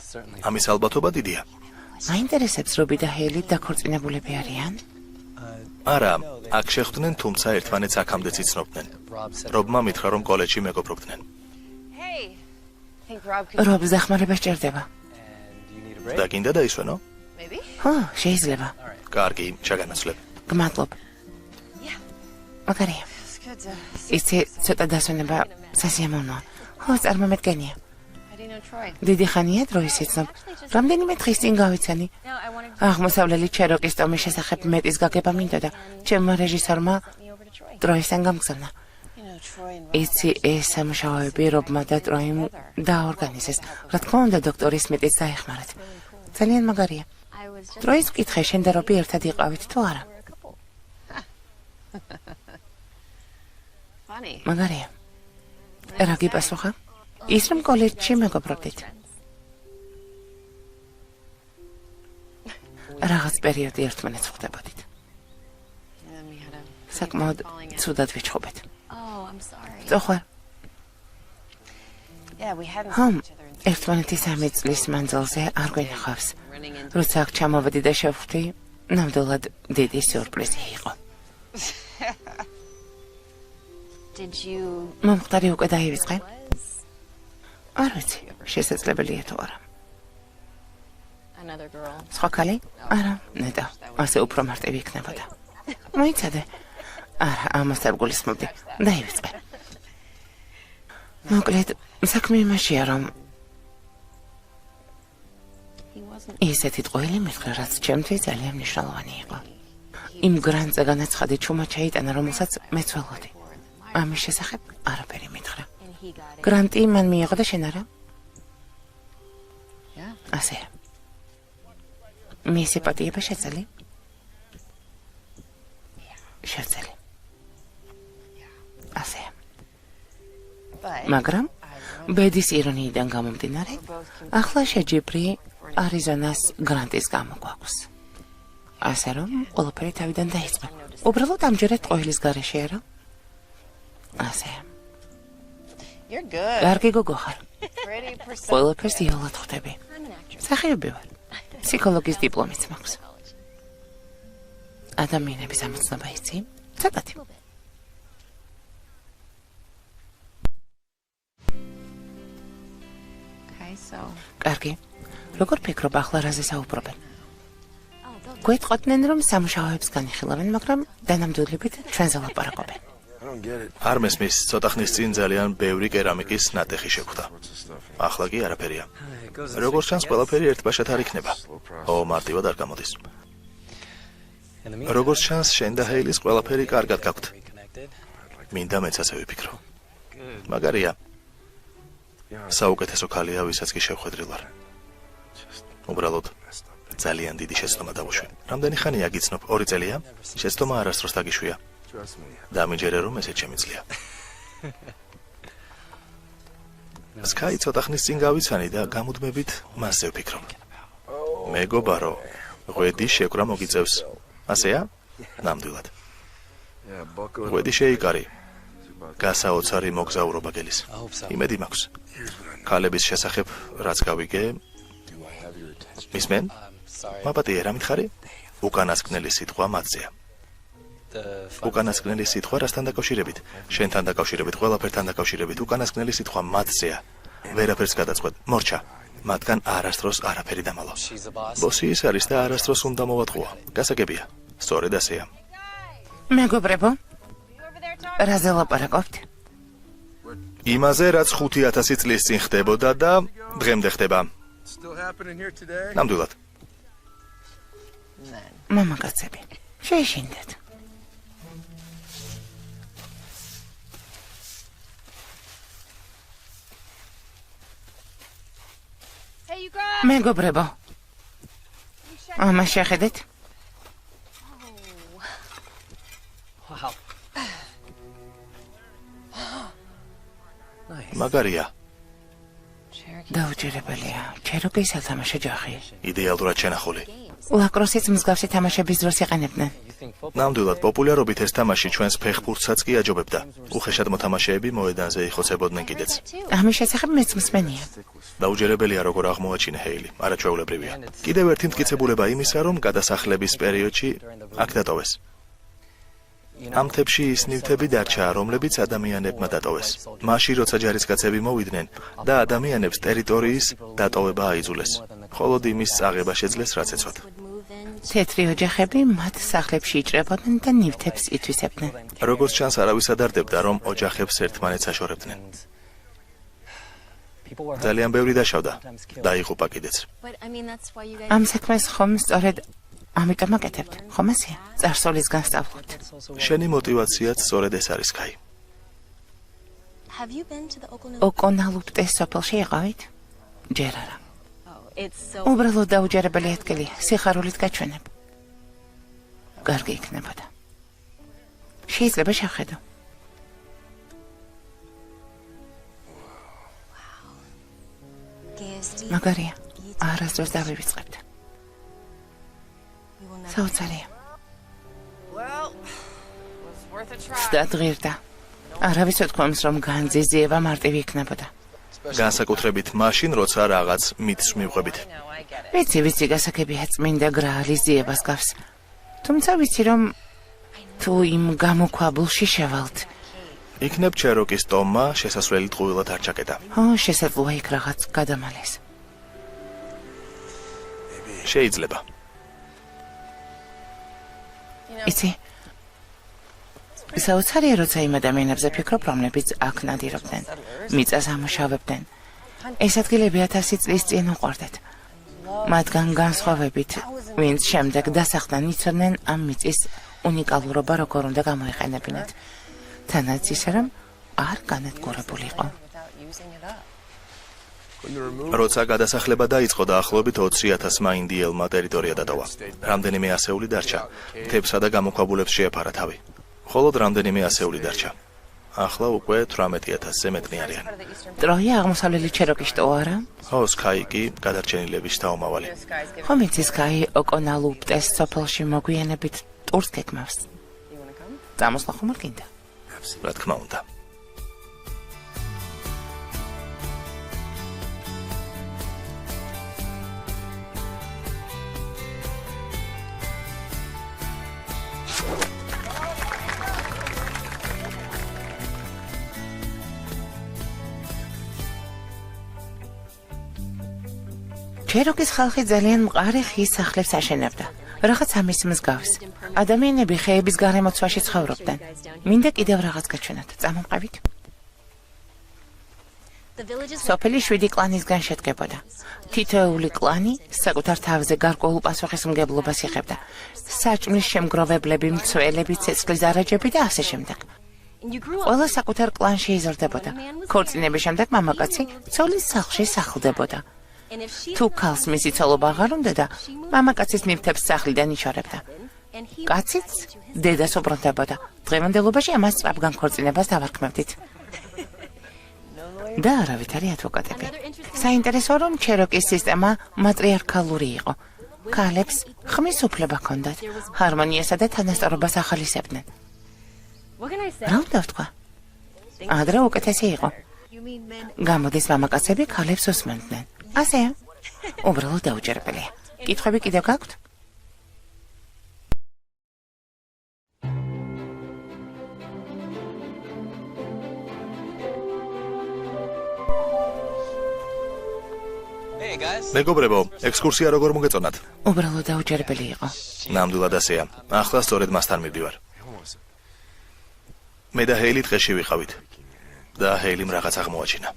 Speaker 1: ამის ალბათობა დიდია.
Speaker 3: მაინტერესებს რობი და ჰეილი დაქორწინებულები არიან?
Speaker 1: არა, აქ შეხვდნენ, თუმცა ერთმანეთს აქამდეც იცნობდნენ. რობმა მითხრა, რომ კოლეჯში მეგობრობდნენ.
Speaker 3: რობს დახმარება სჭირდება.
Speaker 1: და გინდა დაისვენო?
Speaker 3: ხო, შეიძლება.
Speaker 1: კარგი, ჩაგანაცვლებ.
Speaker 3: გმადლობ. მაგარია. იცი, ცოტა დასვენება სასიამოვნოა. ხო, წარმომედგენია. დიდი ხანია დროის იცნობ. რამდენიმე დღის წინ გავიცანი. აღმოსავლელი ჩეროკის ტომის შესახებ მეტის გაგება მინდოდა. ჩემმა რეჟისორმა დროისთან გამგზავნა. იცი, ეს სამუშაოები რობმა და ტროიმ დაორგანიზეს. რა თქმა უნდა, დოქტორი სმიტის დაეხმარათ. ძალიან მაგარია. დროის მკითხე, შენ და რობი ერთად იყავით თუ არა? მაგარია. რა გიპასუხა? ის რომ კოლეჯში მეგობრობდით. რაღაც პერიოდი ერთმანეთს ხვდებოდით. საკმაოდ ცუდად ვიჩხუბეთ. წოხვარ. ხო, ერთმანეთის 3 წლის მანძილზე არ გვენახავს. როცა აქ ჩამოვედი და შევხვდი, ნამდვილად დიდი სიურპრიზი იყო. მომხდარი უკვე დაივიწყე? არ ვიცი, შესაძლებელია თუ არა. სხვა ქალი? არა, ნეტა, ასე უფრო მარტივი იქნებოდა. მოიცადე. არა, ამას არ გულისხმობდი. დაივიწყე. მოკლედ, საქმე იმაშია, რომ ისეთი ტყუილი მითხრა, რაც ჩემთვის ძალიან მნიშვნელოვანი იყო. იმ გრანტზე განაცხადი ჩუმა ჩაიტანა, რომელსაც მეც ველოდი. ამის შესახებ არაფერი მითხრა. გრანტი მან მიიღო და შენ არა? ასე. მისი პატიება შეძლი? შეძლი. ასე. მაგრამ ბედის ირონიიდან გამომდინარე, ახლა შეჯიბრი არიზონას გრანტის გამო გვაქვს. ასე რომ, ყველაფერი თავიდან დაიწყო. უბრალოდ ამჯერად ყოილის გარეშე არა? ასე. კარგი გოგო ხარ. ყველაფერს იოლად ხვდები. მსახიობი ვარ. ფსიქოლოგის დიპლომიც მაქვს. ადამიანების ამოცნობა იცი? ცოტათი. კარგი. როგორ ფიქრობ ახლა რაზე საუბრობენ? გვეტყოდნენ რომ სამუშაოებს განიხილავენ, მაგრამ დანამდვილებით ჩვენზე ლაპარაკობენ.
Speaker 1: არ მესმის, ცოტა ხნის წინ ძალიან ბევრი კერამიკის ნატეხი შეგვხვდა. ახლა კი არაფერია. როგორც ჩანს, ყველაფერი ერთბაშად არ იქნება. მარტივად არ გამოდის. როგორც ჩანს, შენ და ჰეილის ყველაფერი კარგად გაქვთ. მინდა მეც ასე ვიფიქრო. მაგარია. საუკეთესო ქალია, ვისაც კი შევხვედრილ ვარ. უბრალოდ ძალიან დიდი შეცდომა დავუშვი. რამდენი ხანია გიცნობ? 2 წელია? შეცდომა არასდროს დაგიშვია. დამიჯერე რომ ესეც შემიძლია. სკაი ცოტა ხნის წინ გავიცანი და გამუდმებით მასზე ვფიქრობ. მეგობარო, ღვედი შეკრა მოგიწევს. ასეა? ნამდვილად. ღვედი შეიკარი. გასაოცარი მოგზაურობა გელის. იმედი მაქვს. ქალების შესახებ რაც გავიგე, მისმენ? მაპატიე, რა მითხარი? უკანასკნელი სიტყვა მათზეა. უკანასკნელი სიტყვა რასთან დაკავშირებით? შენთან დაკავშირებით, ყველაფერთან დაკავშირებით, უკანასკნელი სიტყვა მათზეა. ვერაფერს გადაწყვეტ. მორჩა. მათგან არასდროს არაფერი დამალო. ბოსი ის არის და არასდროს უნდა მოვატყუო. გასაგებია. სწორედ ასეა.
Speaker 3: მეგობრებო, რაზე ლაპარაკობთ?
Speaker 1: იმაზე, რაც 5000 წლის წინ ხდებოდა და დღემდე ხდება. ნამდვილად.
Speaker 3: მამაკაცები, შეეშინდეთ. მეგობრებო, ამას შეხედეთ?
Speaker 1: მაგარია.
Speaker 3: დაუჯერებელია. ჩეროკის ათამაშე ჯახი.
Speaker 1: იდეალურად შენახული.
Speaker 3: ლაკროსის მსგავსი თამაშების დროს იყენებდნენ.
Speaker 1: ნამდვილად პოპულარობით ეს თამაში ჩვენს ფეხბურთსაც კი აჯობებდა. უხეშად მოთამაშეები მოედანზე იხოცებოდნენ კიდეც.
Speaker 3: ამის შესახებ მეც მსმენია.
Speaker 1: დაუჯერებელია როგორ აღმოაჩინე ჰეილი, არაჩვეულებრივია. კიდევ ერთი მტკიცებულება იმისა, რომ გადასახლების პერიოდში აქ დატოვეს. ამ თებში ის ნივთები დარჩა, რომლებიც ადამიანებმა დატოვეს. მაშინ როცა ჯარისკაცები მოვიდნენ და ადამიანებს ტერიტორიის დატოვება აიძულეს. მხოლოდ იმის წაღება შეძლეს, რაც ეცვათ.
Speaker 3: თეთრი ოჯახები მათ სახლებში იჭრებოდნენ და ნივთებს ითვისებდნენ.
Speaker 1: როგორც ჩანს, არავის არ არდებდა, რომ ოჯახებს ერთმანეთს აშორებდნენ. ძალიან ბევრი დაშავდა. დაიღუპა კიდეც.
Speaker 3: ამ საქმეს ხომ სწორედ ამიტომ აკეთებთ, ხომ ასეა? წარსულისგან სწავლობთ.
Speaker 1: შენი მოტივაციაც სწორედ ეს არის, კაი.
Speaker 3: ოკონალუპტეს სოფელში იყავით? ჯერ არა. უბრალოდ დაუჯერებელი ადგილია, სიხარულით გაჩვენებ. კარგი იქნებოდა. შეიძლება შევხედო. მაგარია, არასდროს დავივიწყებთ. საოცარია. სტადღირდა. არავის უთქვამს, რომ განძიზიება მარტივი იქნებოდა.
Speaker 1: განსაკუთრებით მაშინ, როცა რაღაც მითს მივყვებით.
Speaker 3: ვიცი, გასაგებია წმინდა გრაალის ძიებას გავს. თუმცა ვიცი, რომ თუ იმ გამოქვაბულში შევალთ.
Speaker 1: იქნებ ჩეროკის ტომმა შესასვლელი ტყუილად არ ჩაკეტა.
Speaker 3: შესაძლოა იქ რაღაც გადამალეს.
Speaker 1: შეიძლება.
Speaker 3: იცი, საოცარია, როცა იმ ადამიანებზე ფიქრობ, რომლებიც აქ ნადირობდნენ, მიწას ამუშავებდნენ. ეს ადგილები 1000 წლის წინ უყვარდათ. მათგან განსხვავებით, ვინც შემდეგ დასახლდნენ, იცოდნენ ამ მიწის უნიკალურობა როგორ უნდა გამოიყენებინათ. თანაც ისე რომ არ განადგურებულიყო.
Speaker 1: როცა გადასახლება დაიწყო დაახლოებით 20,000 მაინდიელმა ტერიტორია დატოვა. რამდენიმე ასეული დარჩა. მთებსა და გამოქვაბულებს შეაფარა თავი. მხოლოდ რამდენიმე ასეული დარჩა. ახლა უკვე 18,000-ზე მეტნი არიან.
Speaker 3: ტროია აღმოსავლელი ჩეროკის შტო არა?
Speaker 1: ხო, სკაი კი გადარჩენილების თავმავალი.
Speaker 3: ხომ იცი სკაი ოკონალუპტეს სოფელში მოგვიანებით ტურს გეკმავს. წამოსვლა ხომ არ გინდა?
Speaker 1: რა თქმა უნდა.
Speaker 3: ჩეროკის ხალხი ძალიან მყარი ხის სახლებს აშენებდა. რაღაც ამის მსგავს. ადამიანები ხეების გარემოცვაში ცხოვრობდნენ. მინდა კიდევ რაღაც გაჩვენოთ. წამომყევით. სოფელი 7 კლანისგან შედგებოდა. თითოეული კლანი საკუთარ თავზე გარკვეულ პასუხისმგებლობას იღებდა. საჭმლის შემგროვებლები, მცველები, ცეცხლის არაჯები და ასე შემდეგ. ყველა საკუთარ კლანში იზრდებოდა. ქორწინების შემდეგ მამაკაცი ცოლის სახლში სახლდებოდა. თუ ქალს მისი ცოლობა აღარ უნდა და მამაკაცის ნივთებს სახლიდან იშორებდა. კაციც დედას უბრუნდებოდა. დღევანდელობაში ამას სწრაფგან ქორწინებას დავარქმევდით. და არავითარი ადვოკატები. საინტერესოა, რომ ჩეროკის სისტემა მატრიარქალური იყო. ქალებს ხმის უფლება ჰქონდათ, ჰარმონიასა და თანასწორობას ახალისებდნენ. რა უნდა ვთქვა? ადრე უკეთესი იყო. გამოდის მამაკაცები ქალებს უსმენდნენ. ასეა. უბრალოდ დაუჯერებელია. კითხვები კიდევ გაქვთ?
Speaker 1: მეგობრებო, ექსკურსია როგორ მოგეწონათ?
Speaker 3: უბრალოდ დაუჯერებელი იყო.
Speaker 1: ნამდვილად ასეა. ახლა სწორედ მასთან მივდივარ. მე და ჰეილი ტყეში ვიყავით. და ჰეილიმ რაღაც აღმოაჩინა.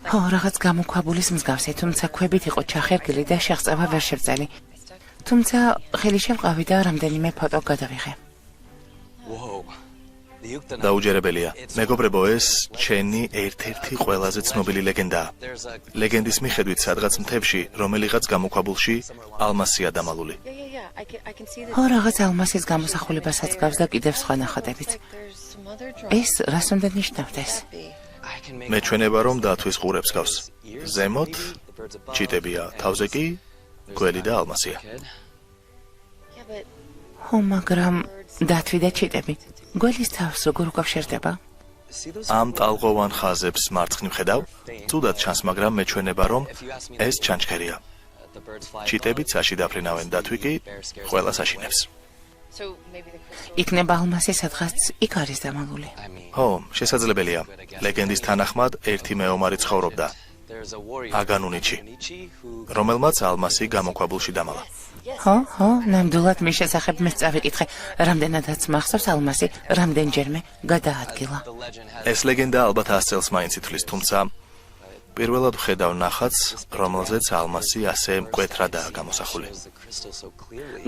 Speaker 3: ხო, რაღაც გამოქვაბულის მსგავსი, თუმცა ქვებით იყო ჩახერგილი და შეღწევა ვერ შევწელი. თუმცა ხელი შევყავი და რამდენიმე ფოტო გადავიღე.
Speaker 1: დაუჯერებელია. მეგობრებო, ეს ჩენი ერთ-ერთი ყველაზე ცნობილი ლეგენდაა. ლეგენდის მიხედვით, სადღაც მთებში, რომელიღაც გამოქვაბულში ალმასია დამალული.
Speaker 3: ხო, რაღაც ალმასის გამოსახულებასაც გავს და კიდევ სხვა ნახატებიც. ეს რას უნდა ნიშნავდეს?
Speaker 1: მეჩვენება, რომ დათვის ყურებს გავს. ზემოთ ჩიტებია, თავზე კი გველი და ალმასია.
Speaker 3: ხო, მაგრამ დათვი და ჩიტები. გველის თავს როგორ უკავშირდება?
Speaker 1: ამ ტალღოვან ხაზებს მარცხნივ ხედავ? ცუდად ჩანს, მაგრამ მეჩვენება, რომ ეს ჩანჩქერია. ჩიტებიც აში დაფრინავენ, დათვი კი ყველას აშინებს.
Speaker 3: იქნება ალმასი სადღაც იქ არის დამალული.
Speaker 1: ხო, შესაძლებელია. ლეგენდის თანახმად ერთი მეომარი ცხოვრობდა აგანუნიჩი, რომელმაც ალმასი გამოქვაბულში დამალა.
Speaker 3: ხო, ნამდვილად მის შესახებ მეც წავიკითხე. რამდენადაც მახსოვს ალმასი რამდენჯერმე გადაადგილა.
Speaker 1: ეს ლეგენდა ალბათ 100 წელს მაინც ითვლის, თუმცა პირველად ვხედავ ნახატს, რომელზეც ალმასი ასე მკვეთრადაა გამოსახული.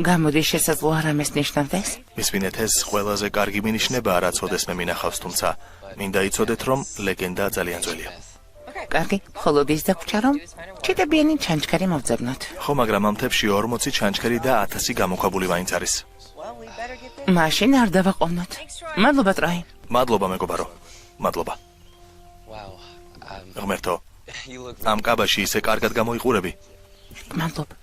Speaker 3: გამოდის შესაძლოა რამეს ნიშნავდეს?
Speaker 1: მისმინეთ, ეს ყველაზე კარგი მინიშნებაა, რაც ოდესმე მინახავს, თუმცა მინდა იცოდეთ, რომ ლეგენდა ძალიან ძველია.
Speaker 3: კარგი, ხოლო ის დაგვრჩა, რომ ჩიტებიანი ჩანჩქერი მოვძებნოთ.
Speaker 1: ხო, მაგრამ ამ მთებში 40 ჩანჩქერი და 1000 გამოქვაბული მაინც არის.
Speaker 3: მაშინ არ დავაყოვნოთ. მადლობა, ტროი.
Speaker 1: მადლობა, მეგობარო. მადლობა. ღმერთო, ამ კაბაში ისე კარგად გამოიყურები.
Speaker 3: მადლობა.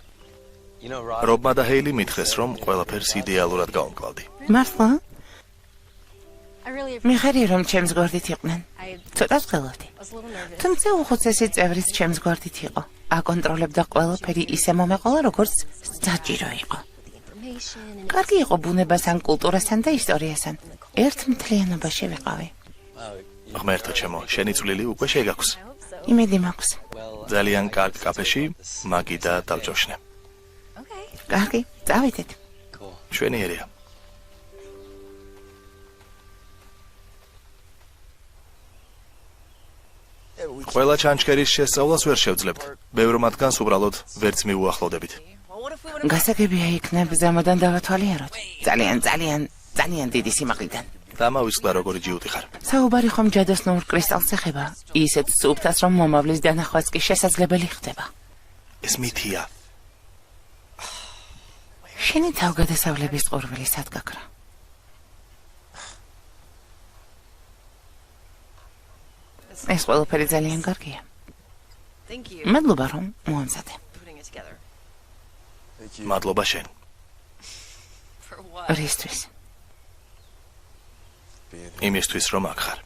Speaker 1: რობმა და ჰეილი მითხრეს, რომ ყველაფერს იდეალურად გავუმკლავდი.
Speaker 3: მართლა? მიხარია, რომ ჩემს გვერდით იყვნენ. ცოტა ვწელავდი. თუმცა უხუცესი წევრიც ჩემს გვერდით იყო. აკონტროლებდა ყველაფერი ისე მომეყოლა, როგორც საჭირო იყო. კარგი იყო ბუნებას ან კულტურასთან და ისტორიასთან. ერთ მთლიანობაში ვიყავი.
Speaker 1: ღმერთო ჩემო, შენი წვლილი უკვე შეგაქვს.
Speaker 3: იმედი მაქვს.
Speaker 1: ძალიან კარგ კაფეში მაგი და დავჯოშნე.
Speaker 3: კარგი, წავიდეთ.
Speaker 1: მშვენიერია. ყველა ჩანჩქერის შესწავლას ვერ შევძლებთ. ბევრ მათგანს უბრალოდ ვერც მიუახლოვდებით.
Speaker 3: გასაგებია იქნებ ზემოდან დავათვალიეროთ. ძალიან დიდი სიმაღლიდან.
Speaker 1: დამავიწყდა როგორი ჯიუტი ხარ.
Speaker 3: საუბარი ხომ ჯადოსნურ კრისტალს ეხება, ისეთ სუფთას რომ მომავლის დანახვაც კი შესაძლებელი ხდება.
Speaker 1: ეს მითია.
Speaker 3: შენი თავგადასავლების ყურვილი სად გაქრა? ეს ყველაფერი ძალიან კარგია.
Speaker 4: Thank you
Speaker 3: მადლობა რომ მოამზადე.
Speaker 4: for putting it together.
Speaker 1: მადლობა შენ.
Speaker 4: For what?
Speaker 3: რისთვის?
Speaker 1: იმისთვის რომ აქ ხარ.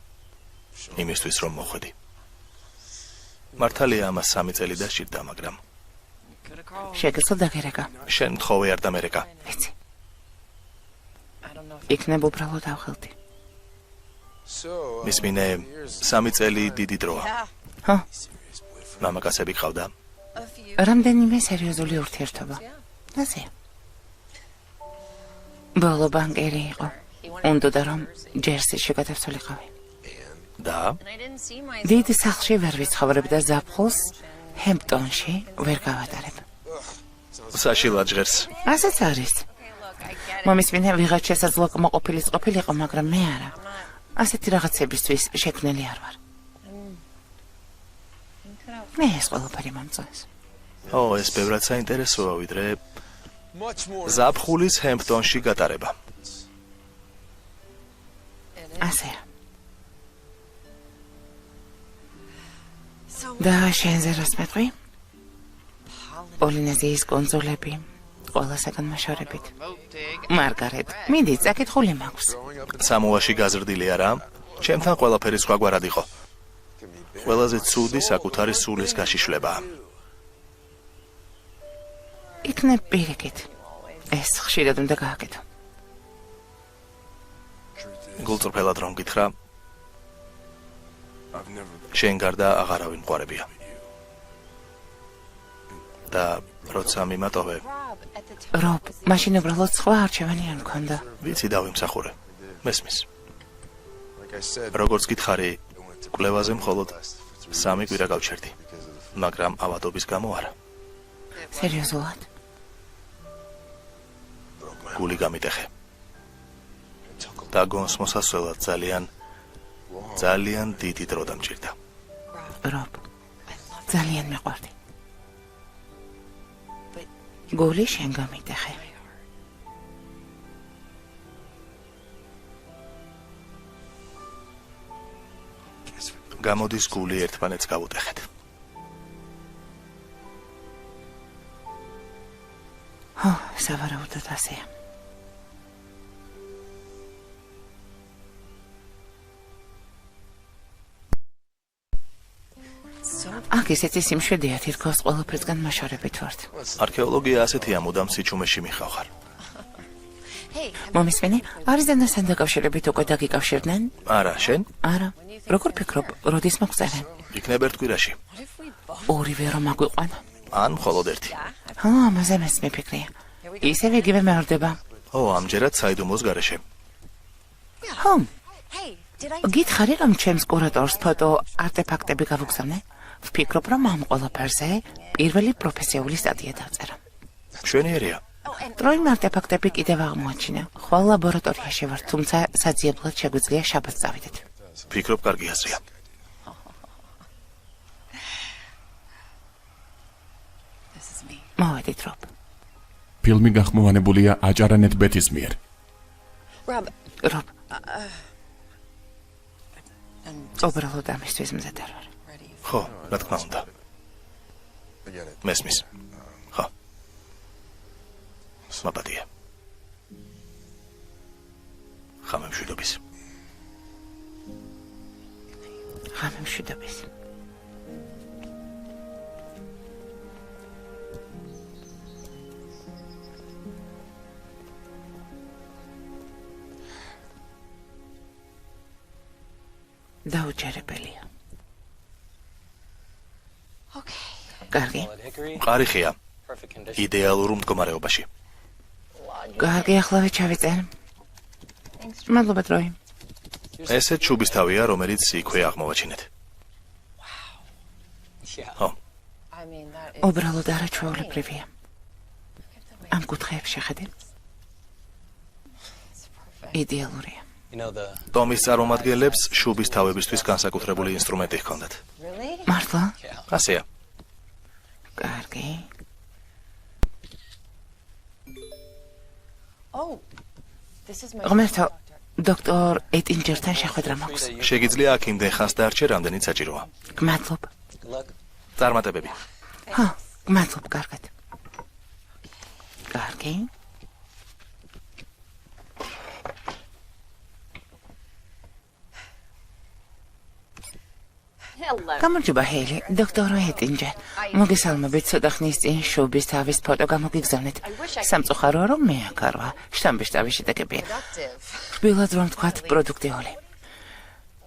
Speaker 1: იმისთვის რომ მოხვედი. მართალია ამას 3 წელი დასჭირდა, მაგრამ
Speaker 4: Could have called.
Speaker 3: შეგეძლო დაგერეკა.
Speaker 1: შენ მთხოვე არ დამერეკა.
Speaker 3: ვიცი.
Speaker 4: I don't know if
Speaker 3: იქნებ უბრალოდ ავხელდი.
Speaker 1: მის მინე 3 წელი დიდი დროა.
Speaker 4: yeah,
Speaker 3: ჰა,
Speaker 1: მამაკაცები ყავდა.
Speaker 4: a few.
Speaker 3: რამდენიმე სერიოზული ურთიერთობა.
Speaker 4: Yeah.
Speaker 3: ასე. ბოლო ბანკერი იყო. უნდოდა რომ ჯერსიში გადავსულიყავი.
Speaker 1: და
Speaker 4: And I didn't see my
Speaker 3: დიდ სახლში ვერ ვიცხოვრებ და ზაფხულს ჰემპტონში ვერ გავატარებ.
Speaker 1: საშილად ჟღერს.
Speaker 3: ასეც არის.
Speaker 4: Hey, look, I get it.
Speaker 3: მომის მინე ვიღაც შესაძლოა კმაყოფილის ყოფილიყო, მაგრამ მე არა. ასეთი რაღაცებისთვის შექმნილი არ ვარ. მე ეს ყველაფერი მომწონს.
Speaker 1: ო, ეს ბევრად საინტერესოა, ვიდრე ზაფხულის ჰემპტონში გატარება.
Speaker 3: ასეა.
Speaker 4: So
Speaker 3: და შენზე რას მეტყვი? პოლინეზიის კუნძულები, ყველასაგან მაშორებით. მარგარეტ, მინდი წაკითხული მაქვს.
Speaker 1: სამოაში გაზრდილი არა? ჩემთან ყველაფერი სხვაგვარად იყო. ყველაზე ცუდი საკუთარი სულის გაშიშვლებაა.
Speaker 3: იქნებ პირიქით. ეს ხშირად უნდა გააკეთო.
Speaker 1: გულწრფელად რომ გითხრა, შენ გარდა აღარავინ მყარებია. და როცა მიმატოვე,
Speaker 4: Rob at the time.
Speaker 3: რობ, მაშინ უბრალოდ სხვა არჩევანი არ მქონდა.
Speaker 1: ვიცი დავიმსახურე. მესმის. როგორც გითხარი, კვლევაზე მხოლოდ 3 კვირა გავჩერდი. მაგრამ ავადობის გამო არა.
Speaker 3: სერიოზულად?
Speaker 1: გული გამიტეხე. და გონს მოსასვლელად ძალიან დიდი დრო დამჭირდა.
Speaker 3: რობ, ძალიან მეყვარდი. გული შენ გამიტეხე.
Speaker 1: გამოდის გული ერთმანეთს გავუტეხეთ.
Speaker 3: ჰო, სავარაუდოდ ასეა.
Speaker 4: So
Speaker 3: აქ ისეთი სიმშვიდეა თირქოს ყველაფერსგან მაშორებით ვართ.
Speaker 1: არქეოლოგია ასეთია, მუდამ სიჩუმეში მიხავხარ.
Speaker 4: hey,
Speaker 3: მომის მინე, არის დანასთან დაკავშირებით უკვე დაგიკავშირდნენ?
Speaker 1: არა, შენ?
Speaker 3: არა. როგორ ფიქრობ, როდის მოგწერენ?
Speaker 1: იქნებ ერთ კვირაში.
Speaker 4: what if we both?
Speaker 3: ორივე რომ აგვიყვანა?
Speaker 1: ან მხოლოდ ერთი.
Speaker 3: ჰა, ამაზე მეც მიფიქრია. ისევ იგივე მეორდება.
Speaker 1: ო, ამჯერად საიდუმლოს გარეშე.
Speaker 3: ჰო,
Speaker 4: Hey, did I?
Speaker 3: გითხარი რომ ჩემს კურატორს ფოტო არტეფაქტები გავუგზავნე? ვფიქრობ რომ ამ ყველაფერზე პირველი პროფესიული სტატია დავწერა.
Speaker 1: მშვენიერია.
Speaker 4: Oh, and
Speaker 3: ტროიმ არტეფაქტები კიდევ აღმოაჩინა. ხვალ ლაბორატორიაში ვარ, თუმცა საძიებლად შეგვიძლია შაბათს წავიდეთ.
Speaker 1: ფიქრობ, კარგი აზრია.
Speaker 4: this is me.
Speaker 3: მოვედით რობ.
Speaker 2: ფილმი გახმოვანებულია აჭარანეთ ბეთის მიერ.
Speaker 4: Rob,
Speaker 3: რობ,
Speaker 4: and
Speaker 3: უბრალოდ ამისთვის მზად არ ვარ.
Speaker 4: ready.
Speaker 1: ხო, რა თქმა უნდა. მესმის. ხო. მაპატია. ხამე მშვიდობის.
Speaker 3: ხამე მშვიდობის. დაუჯერებელია.
Speaker 4: Okay.
Speaker 3: კარგი.
Speaker 1: ყარიხია. იდეალურ მდგომარეობაში.
Speaker 3: კარგი, ახლავე ჩავიწერ. მადლობა ტროი.
Speaker 1: ესე ჩუბისთავია, რომელიც იქვე აღმოვაჩინეთ. ხო,
Speaker 4: I mean, that is.
Speaker 3: უბრალოდ არაჩვეულებრივია. ამ კუთხეებს შეხედე.
Speaker 4: It's perfect.
Speaker 3: იდეალურია.
Speaker 1: ტომის წარმომადგენლებს შუბის თავებისთვის განსაკუთრებული ინსტრუმენტი ჰქონდათ.
Speaker 4: Really?
Speaker 3: მართლა?
Speaker 1: ასეა.
Speaker 3: კარგი.
Speaker 4: Oh, this is my
Speaker 3: ღმერთო, დოქტორ ეტინჯერთან შეხვედრა მაქვს.
Speaker 1: შეგიძლია აქ იმდენ ხანს დარჩე, რამდენიც საჭიროა.
Speaker 3: გმადლობ.
Speaker 1: წარმატებები.
Speaker 3: ჰა, გმადლობ, კარგად. კარგი.
Speaker 4: Hello.
Speaker 3: გამარჯობა ჰეილი, დოქტორ ეტინჯერ. მოგესალმებით, ცოტა ხნის წინ შუბის თავის ფოტო გამოგიგზავნეთ. სამწუხაროა, რომ მე აქ არ ვარ. შტამბის შეტაკებია.
Speaker 4: Productive.
Speaker 3: რბილად რომ თქვათ, პროდუქტიული.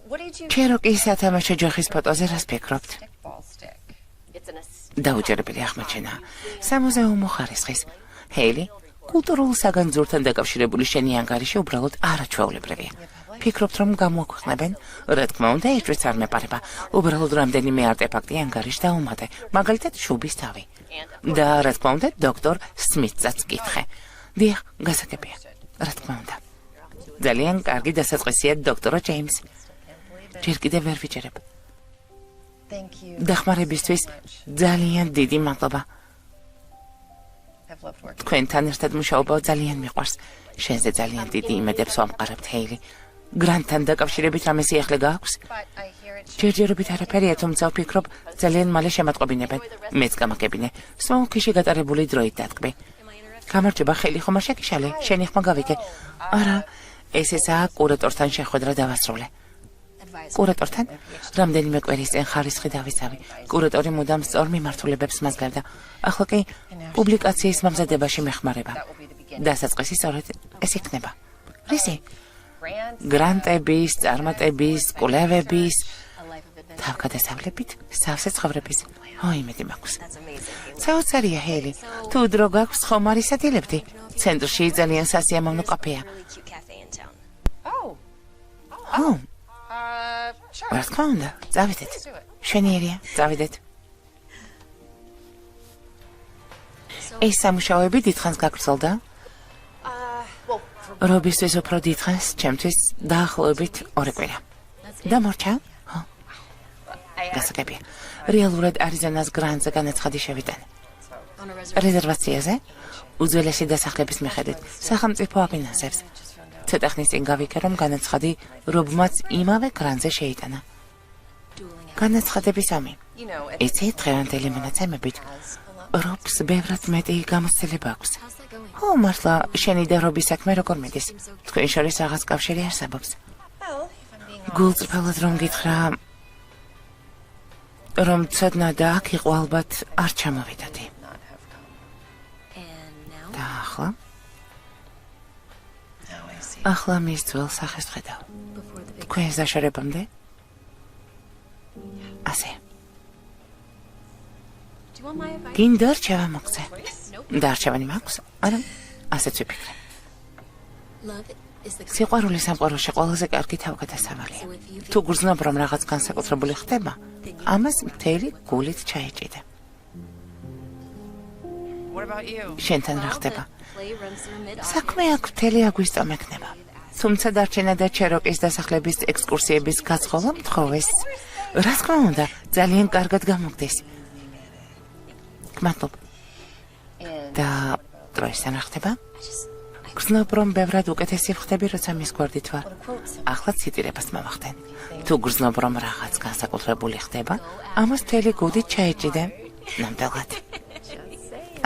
Speaker 4: What did you
Speaker 3: ჩეროკის სათამაშო ჯოხის ფოტოზე რას ფიქრობთ?
Speaker 4: ball stick? It's an
Speaker 3: დაუჯერებელი აღმოჩენა. სამუზეუმო ხარისხის. ჰეილი, კულტურულ საგანძურთან დაკავშირებული შენი ანგარიში უბრალოდ არაჩვეულებრივია. ფიქრობთ, რომ გამოაქვეყნებენ? რა თქმა უნდა, ეჭვიც არ მეპარება. უბრალოდ რამდენიმე არტეფაქტი ანგარიშს დაუმატე, მაგალითად შუბის თავი. და რა თქმა უნდა, დოქტორ სმითსაც კითხე. დიახ, გასაგებია. რა თქმა უნდა. ძალიან კარგი დასაწყისია, დოქტორ ჯეიმს. ჯერ კიდევ ვერ ვიჯერებ.
Speaker 4: Thank you.
Speaker 3: დახმარებისთვის ძალიან დიდი მადლობა.
Speaker 4: I've loved working.
Speaker 3: თქვენთან ერთად მუშაობა ძალიან მიყვარს. შენზე ძალიან დიდი იმედებს ვამყარებთ, ჰეილი. გრანტთან დაკავშირებით რამე სიახლე გააქვს?
Speaker 4: But I hear it.
Speaker 3: ჯერჯერობით არაფერია, თუმცა ვფიქრობ, ძალიან მალე შემატყობინებენ. მეც გამაკებინე. სმოუქიში გატარებული დროით დატკბი. გამარჯობა, ხელი ხომ არ შეკიშალე? შენი ხმა გავიგე. არა, ეს ესაა კურატორთან შეხვედრა დავასრულე. კურატორთან? რამდენიმე კვირის წინ ხარისხი დავიცავი. კურატორი მუდამ სწორ მიმართულებებს მასგავდა. ახლა კი პუბლიკაციის მომზადებაში მეხმარება. დასაწყისი სწორედ ეს იქნება. რისი?
Speaker 4: Grants,
Speaker 3: გრანტების, წარმატების, კვლევების,
Speaker 4: a life of adventure.
Speaker 3: თავგადასავლებით, სავსე ცხოვრების. ო, იმედი მაქვს.
Speaker 4: That's amazing.
Speaker 3: საოცარია, ჰეილი. თუ დრო გაქვს, ხომ არის ადილებდი? ცენტრში ძალიან სასიამოვნო კაფეა.
Speaker 5: Really cute cafe in town.
Speaker 4: Oh,
Speaker 3: ო,
Speaker 4: sure.
Speaker 3: რა თქმა უნდა, წავიდეთ.
Speaker 4: Let's do it.
Speaker 3: შვენიერია, წავიდეთ. ეს სამუშაოები დიდხანს გაგრძელდა?
Speaker 4: Well, for
Speaker 3: რობისთვის უფრო დიდხანს, ჩემთვის დაახლოებით 2 კვირა. დამორჩა? ხო, გასაგებია. რეალურად არიზონას გრანტზე განაცხადი შევიტანე.
Speaker 5: On a reservation.
Speaker 3: რეზერვაციაზე? უძველესი დასახლების მიხედვით, სახელმწიფო აფინანსებს. ცოტა ხნის წინ გავიქე, რომ განაცხადი რობმაც იმავე გრანტზე შეიტანა. განაცხადების ამი.
Speaker 4: you know, it
Speaker 3: იცი, დღევანდელი მონაცემებით რობს ბევრად მეტი გამოცდილება აქვს.
Speaker 5: How's that going?
Speaker 3: ო, მართლა, შენი და რობის საქმე როგორ მიდის? თქვენ შორის რაღაც კავშირი არსებობს.
Speaker 4: well, if I'm being honest.
Speaker 3: გულწრფელად რომ გითხრა, რომ ცოდნა და აქ იყო ალბათ არ ჩამოვიდოდი.
Speaker 4: Not have come.
Speaker 5: And now?
Speaker 3: და ახლა?
Speaker 4: Now I see.
Speaker 3: ახლა მის ძველ სახეს ხედავ.
Speaker 5: Before the big...
Speaker 3: თქვენ ზაშორებამდე? ასე.
Speaker 5: Do you want my advice?
Speaker 3: გინდა რჩევა მოგცე?
Speaker 5: Nope.
Speaker 3: დარჩევანი მაქვს? არა, ასეც ვიფიქრე.
Speaker 5: Love is the...
Speaker 3: სიყვარული სამყაროში ყველაზე კარგი თავგადასავალია.
Speaker 5: So if you
Speaker 3: თუ გრძნობ რომ რაღაც განსაკუთრებული ხდება, ამას მთელი გულით ჩაეჭიდე.
Speaker 4: What about you?
Speaker 3: შენთან რა ხდება?
Speaker 5: play runs through mid...
Speaker 3: საქმე აქ მთელი აგვისტო მექნება. თუმცა დარჩენა და ჩეროკის დასახლების ექსკურსიების გაცხოლა მთხოვეს. რა თქმა უნდა, ძალიან კარგად გამოგდეს. გმადლობ.
Speaker 4: And
Speaker 3: და დროისთან რა ხდება? გრძნობ რომ ბევრად უკეთესი ვხდები, როცა მის გვერდით ვარ. ახლა ციტირებას მოვახდენ. თუ გრძნობ რომ რაღაც განსაკუთრებული ხდება, ამას მთელი გუდით ჩაეჭიდე. ნამდვილად.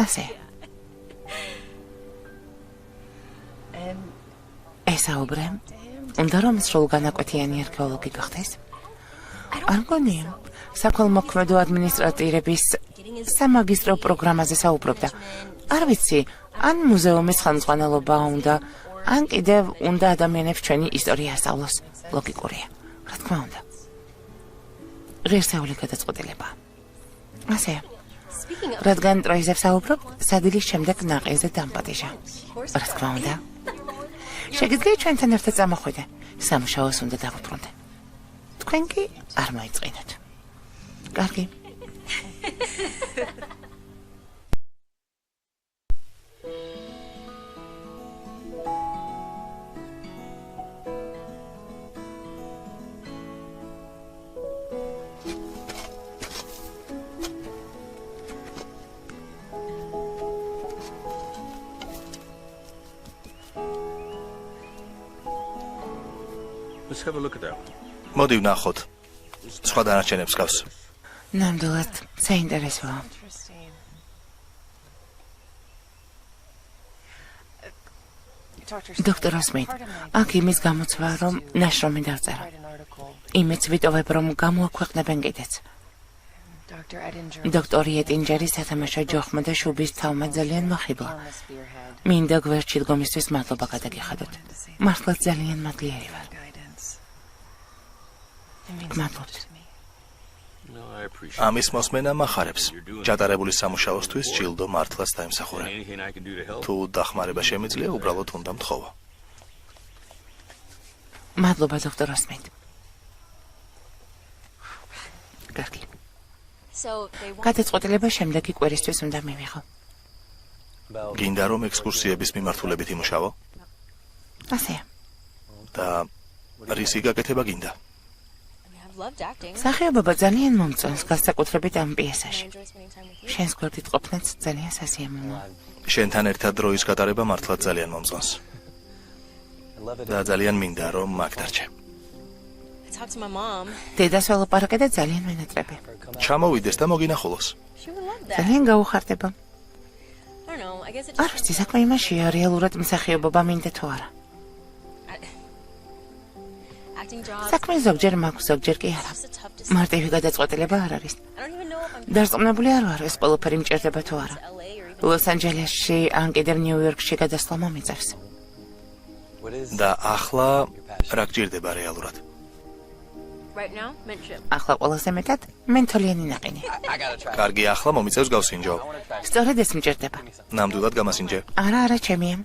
Speaker 3: ასე. ესაუბრე. უნდა რომ სრულ განაკვეთიანი არქეოლოგი გახდეს? არ მგონია. საქველმოქმედო ადმინისტრატირების სამაგისტრო პროგრამაზე საუბრობდა. არ ვიცი, ან მუზეუმის ხელმძღვანელობა უნდა, ან კიდევ უნდა ადამიანებს ჩვენი ისტორია ასწავლოს. ლოგიკურია. რა თქმა უნდა. ღირსეული გადაწყვეტილება. ასე.
Speaker 5: Speaking of...
Speaker 3: რადგან ტროიზებს საუბრობ, სადილის შემდეგ ნაყენზე დამპატიჟა. რა თქმა უნდა. შეგიძლია ჩვენთან ერთად წამოხვიდე. სამუშაოს უნდა დავუბრუნდე. თქვენ კი არ მოიწყინოთ. კარგი.
Speaker 1: მოდი ვნახოთ. სხვა დანარჩენებს გავს.
Speaker 3: ნამდვილად საინტერესოა.
Speaker 4: Interesting.
Speaker 3: დოქტორ სმით, აქ იმის გამოცვა, რომ ნაშრომი დავწერა.
Speaker 4: Write an article.
Speaker 3: იმეც ვიტოვებ, რომ გამოაქვეყნებენ კიდეც.
Speaker 4: Dr. Edinger
Speaker 3: დოქტორი ეტინჯერი სათამაშო ჯოხმა და შუბის თავმა ძალიან მოხიბლა.
Speaker 4: on the spearhead.
Speaker 3: მინდა გვერდში დგომისთვის მადლობა გადაგიხადოთ. მართლაც ძალიან მადლიერი ვარ.
Speaker 4: Guidance. It means
Speaker 3: მადლობთ.
Speaker 4: to me.
Speaker 1: ამის მოსმენა მახარებს. ჯატარებული სამუშაოსთვის ჯილდო მართლაც დაიმსახურე. თუ დახმარება შემიძლია, უბრალოდ უნდა მთხოვო.
Speaker 3: მადლობა დოქტორ სმით. კარგი.
Speaker 5: So they want
Speaker 3: გადაწყვეტილება შემდეგი კვირისთვის უნდა მივიღო.
Speaker 1: გინდა რომ ექსკურსიების მიმართულებით იმუშავო
Speaker 3: ასეა.
Speaker 1: და რისი გაკეთება გინდა?
Speaker 5: I've loved acting.
Speaker 3: სახეობობა ძალიან მომწონს, განსაკუთრებით ამ პიესაში.
Speaker 5: I enjoy spending time with you.
Speaker 3: შენს გვერდით ყოფნაც ძალიან სასიამოვნოა.
Speaker 1: შენთან ერთად დროის გატარება მართლაც ძალიან მომწონს. და ძალიან მინდა რომ მაგ დარჩე.
Speaker 5: I talked to my mom.
Speaker 3: დედას ველაპარაკე და ძალიან მენატრები.
Speaker 1: ჩამოვიდეს და მოგინახულოს.
Speaker 5: She would love that.
Speaker 3: ძალიან გაუხარდება.
Speaker 5: I don't know. I guess it
Speaker 3: არ
Speaker 5: just
Speaker 3: ვიცი, საქმე იმაშია, რეალურად მსახიობობა მინდა თუ არა.
Speaker 5: acting jobs.
Speaker 3: საქმე ზოგჯერ მაქვს, ზოგჯერ კი არა.
Speaker 5: It's a tough decision.
Speaker 3: მარტივი გადაწყვეტილება არ არის.
Speaker 5: I don't even know if I'm
Speaker 3: დარწმუნებული არ ვარ, ეს ყველაფერი მჭირდება თუ არა.
Speaker 5: to LA or even
Speaker 3: ლოს-ანჯელესში ან კიდევ ნიუ-იორკში გადასვლა მომიწევს.
Speaker 1: და ახლა რა გჭირდება რეალურად?
Speaker 5: right now. Mention.
Speaker 3: ახლა ყველაზე მეტად მენთოლიანი ნაყინი.
Speaker 1: კარგი, ახლა მომიწევს გავსინჯო.
Speaker 3: სწორედ ეს მჭირდება.
Speaker 1: ნამდვილად გამასინჯე.
Speaker 3: არა, ჩემია.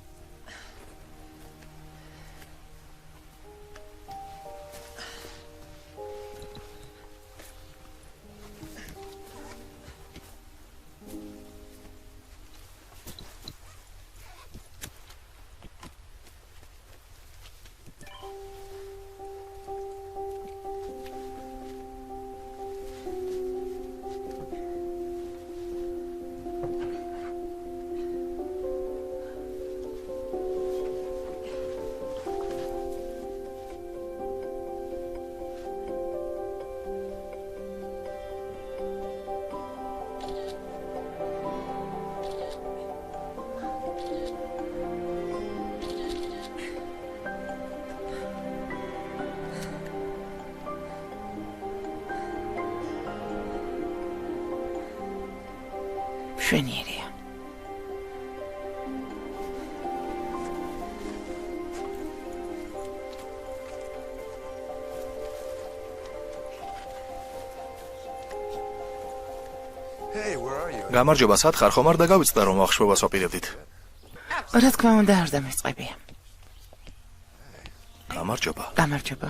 Speaker 3: მშვენიერია.
Speaker 1: გამარჯობა, სათხარ ხომ არ დაგავიწყდა რომ ახშვებას ვაპირებდით?
Speaker 3: რა თქმა უნდა, არ დამესწრებია.
Speaker 1: გამარჯობა.
Speaker 3: გამარჯობა.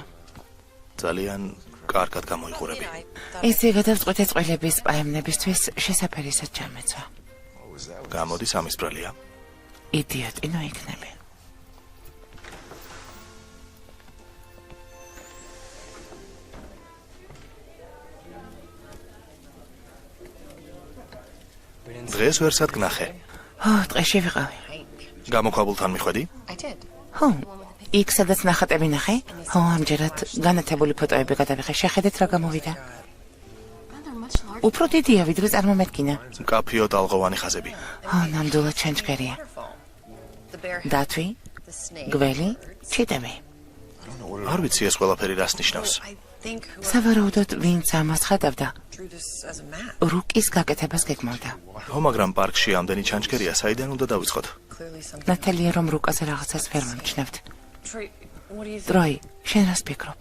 Speaker 1: ძალიან კარგად გამოიყურები.
Speaker 3: ისე გადავწყვეტე წყვილების პაემნებისთვის შესაფერისად ჩამეცვა.
Speaker 1: გამოდის ამისბრალია.
Speaker 3: იდიოტი ნო იქნები.
Speaker 1: დღეს ვერსად გნახე.
Speaker 3: ო, დღეში ვიყავი.
Speaker 1: გამოქვაბულთან მიხვედი?
Speaker 4: I did.
Speaker 3: ხო, იქ სადაც ნახატები ნახე? ხო, ამჯერად განათებული ფოტოები გადავიღე. შეხედეთ რა გამოვიდა.
Speaker 5: They're much larger.
Speaker 3: უფრო დიდია, ვიდრე წარმომედგინა.
Speaker 1: მკაფიო ტალღოვანი ხაზები.
Speaker 3: ხო, ნამდვილად ჩანჩქერია.
Speaker 4: The bear had
Speaker 3: დათვი,
Speaker 4: the snake.
Speaker 3: გველი, ჩიტები.
Speaker 1: არ ვიცი ეს ყველაფერი რას ნიშნავს.
Speaker 4: I think whoever
Speaker 3: სავარაუდოდ ვინც ამას ხატავდა,
Speaker 4: drew this as a map
Speaker 3: რუკის გაკეთებას გეგმავდა.
Speaker 1: ხო, მაგრამ პარკში ამდენი ჩანჩქერია, საიდან უნდა დავიწყოთ?
Speaker 4: clearly something.
Speaker 3: ნათელია რომ რუკაზე რაღაცას ვერ მომჩნევთ.
Speaker 4: Troy, what do you think?
Speaker 3: დროი, შენ რას ფიქრობ?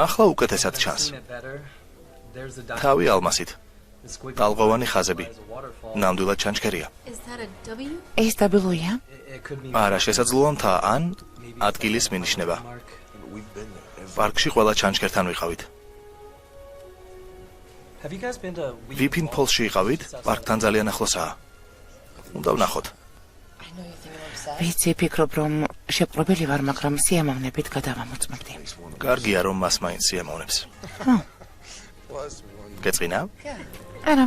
Speaker 1: ახლა უკეთესად ჩანს. თავი ალმასით. ტალღოვანი ხაზები. ნამდვილად ჩანჩქერია.
Speaker 5: Is that a W?
Speaker 3: ეს დაბილოია?
Speaker 1: არა, შესაძლოა მთა ან ადგილის მინიშნება. პარკში ყველა ჩანჩქერთან ვიყავით.
Speaker 6: Have you guys been to
Speaker 1: ვიფინ ფოლში იყავით? პარკთან ძალიან ახლოსაა. უნდა ვნახოთ.
Speaker 3: ვიცი, ფიქრობ რომ შეპყრობილი ვარ, მაგრამ სიამოვნებით გადავამოწმებდი.
Speaker 1: კარგია რომ მას მაინც სიამოვნებს. გეწყინა?
Speaker 3: არა.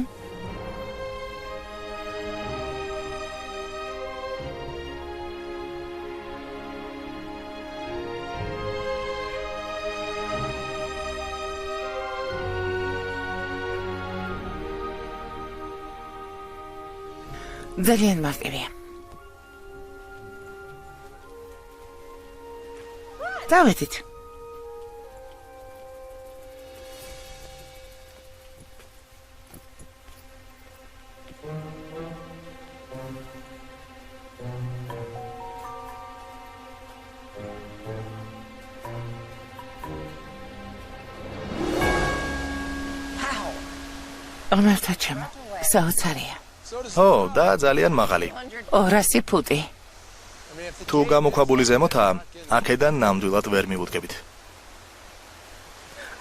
Speaker 3: ძალიან მარტივია. დავედით. ღმერთო ჩემო, საოცარია.
Speaker 1: ო, და ძალიან მაღალი.
Speaker 3: 200 ფუტი.
Speaker 1: თუ გამოქვაბული ზემოთაა, აქედან ნამდვილად ვერ მივუდგებით.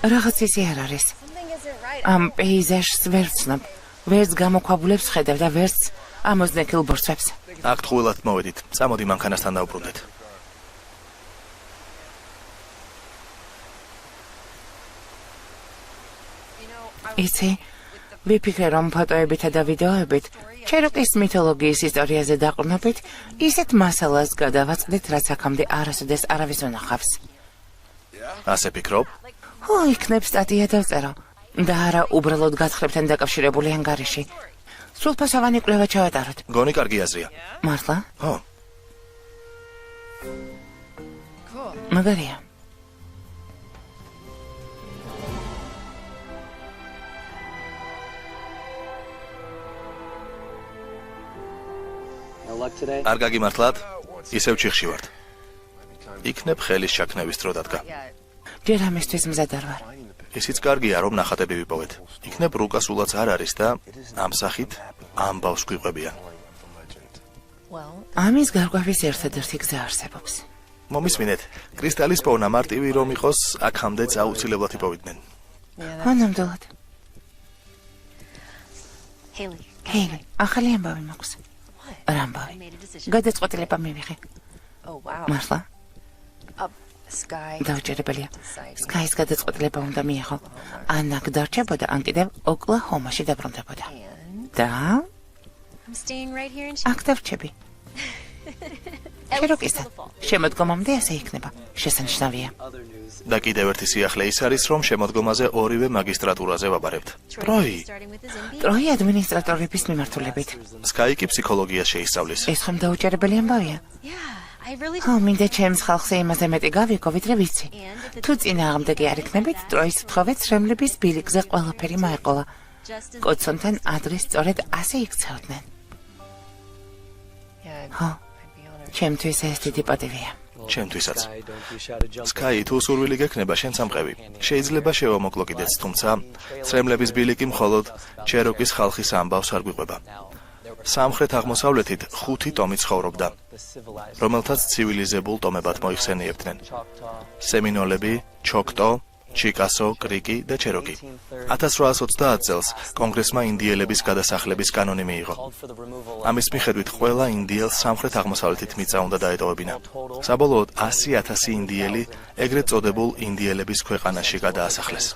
Speaker 3: რაღაც ისე არ არის.
Speaker 5: Something isn't right.
Speaker 3: ამ პეიზაჟს ვერ ვცნობ. ვერც გამოქვაბულებს ხედავ და ვერც ამოზნექილ ბორცვებს.
Speaker 1: აქ ტყუილად მოვედით. წამოდი მანქანასთან დავბრუნდეთ.
Speaker 3: იცი, ვიფიქრე რომ ფოტოებითა და ვიდეოებით ჩეროკის მითოლოგიის ისტორიაზე დაყრდნობით, ისეთ მასალას გადავაწყდით, რაც აქამდე არასოდეს არავის უნახავს.
Speaker 1: ასე ფიქრობ?
Speaker 3: ო, იქნებ სტატია დავწერო. და არა უბრალოდ გათხრებთან დაკავშირებული ანგარიში. სრულფასოვანი კვლევა ჩავატაროთ.
Speaker 1: გონი კარგი აზრია.
Speaker 3: მართლა?
Speaker 1: ო,
Speaker 3: მაგარია.
Speaker 1: არ გაგიმართლათ? ისევ ჩიხში ვართ. იქნებ ხელის ჩაქნევის დრო დადგა.
Speaker 3: ჯერ ამისთვის მზად არ ვარ.
Speaker 1: ისიც კარგია, რომ ნახატები ვიპოვეთ. იქნებ რუკა სულაც არ არის და ამ სახით ამბავს გვიყვებიან.
Speaker 4: Well,
Speaker 3: ამის გარკვევის ერთადერთი გზა არსებობს.
Speaker 1: მომისმინეთ, კრისტალის პოვნა მარტივი რომ იყოს, აქამდეც აუცილებლად იპოვიდნენ.
Speaker 3: ანამდვილად.
Speaker 5: Haley,
Speaker 3: ჰეილი, ახალი ამბავი მაქვს. რა ამბავი?
Speaker 5: made a decision.
Speaker 3: გადაწყვეტილება მივიღე.
Speaker 4: oh wow.
Speaker 3: მართლა?
Speaker 4: Sky.
Speaker 3: დაუჯერებელია. სკაის გადაწყვეტილება უნდა მიიღო. ან აქ დარჩებოდა, ან კიდევ ოკლაჰომაში დაბრუნდებოდა. და
Speaker 5: I'm staying right here in
Speaker 3: აქ დარჩები. ჩეროკისთან. შემოდგომამდე ასე იქნება. შესანიშნავია.
Speaker 1: და კიდევ ერთი სიახლე ის არის, რომ შემოდგომაზე ორივე მაგისტრატურაზე ვაბარებთ. ტროი,
Speaker 5: starting with his MBA.
Speaker 3: ტროი ადმინისტრატორების მიმართულებით.
Speaker 1: სკაიკი ფსიქოლოგიას შეისწავლის.
Speaker 3: ეს ხომ დაუჯერებელი ამბავია?
Speaker 5: Yeah, I really
Speaker 3: ხო, მინდა ჩემს ხალხზე იმაზე მეტი გავიქო, ვიდრე ვიცი. თუ წინააღმდეგი არ იქნებით, ტროის თხოვეთ შემლების ბილიკზე ყველაფერი მაეყოლა.
Speaker 5: just as
Speaker 3: კოცონთან ადრეს სწორედ ასე იქცეოდნენ.
Speaker 4: Yeah,
Speaker 3: ხო,
Speaker 4: I'd be honored.
Speaker 3: ჩემთვის ეს დიდი პატივია.
Speaker 1: ჩემთვისაც. სკაი, თუ სურვილი გექნება შენ სამყევი. შეიძლება შევამოკლო კიდეც, თუმცა ცრემლების ბილიკი მხოლოდ ჩეროკის ხალხის ამბავს არ გვიყვება. სამხრეთ აღმოსავლეთით 5 ტომი ცხოვრობდა, რომელთაც ცივილიზებულ ტომებად მოიხსენიებდნენ. სემინოლები, ჩოქტო, ჩიკასო, კრიკი და ჩეროკი. 1830 წელს კონგრესმა ინდიელების გადასახლების კანონი მიიღო. ამის მიხედვით ყველა ინდიელს სამხრეთ აღმოსავლეთით მიწა უნდა დაეტოვებინა. საბოლოოდ 100,000 ინდიელი ეგრეთ წოდებულ ინდიელების ქვეყანაში გადაასახლეს.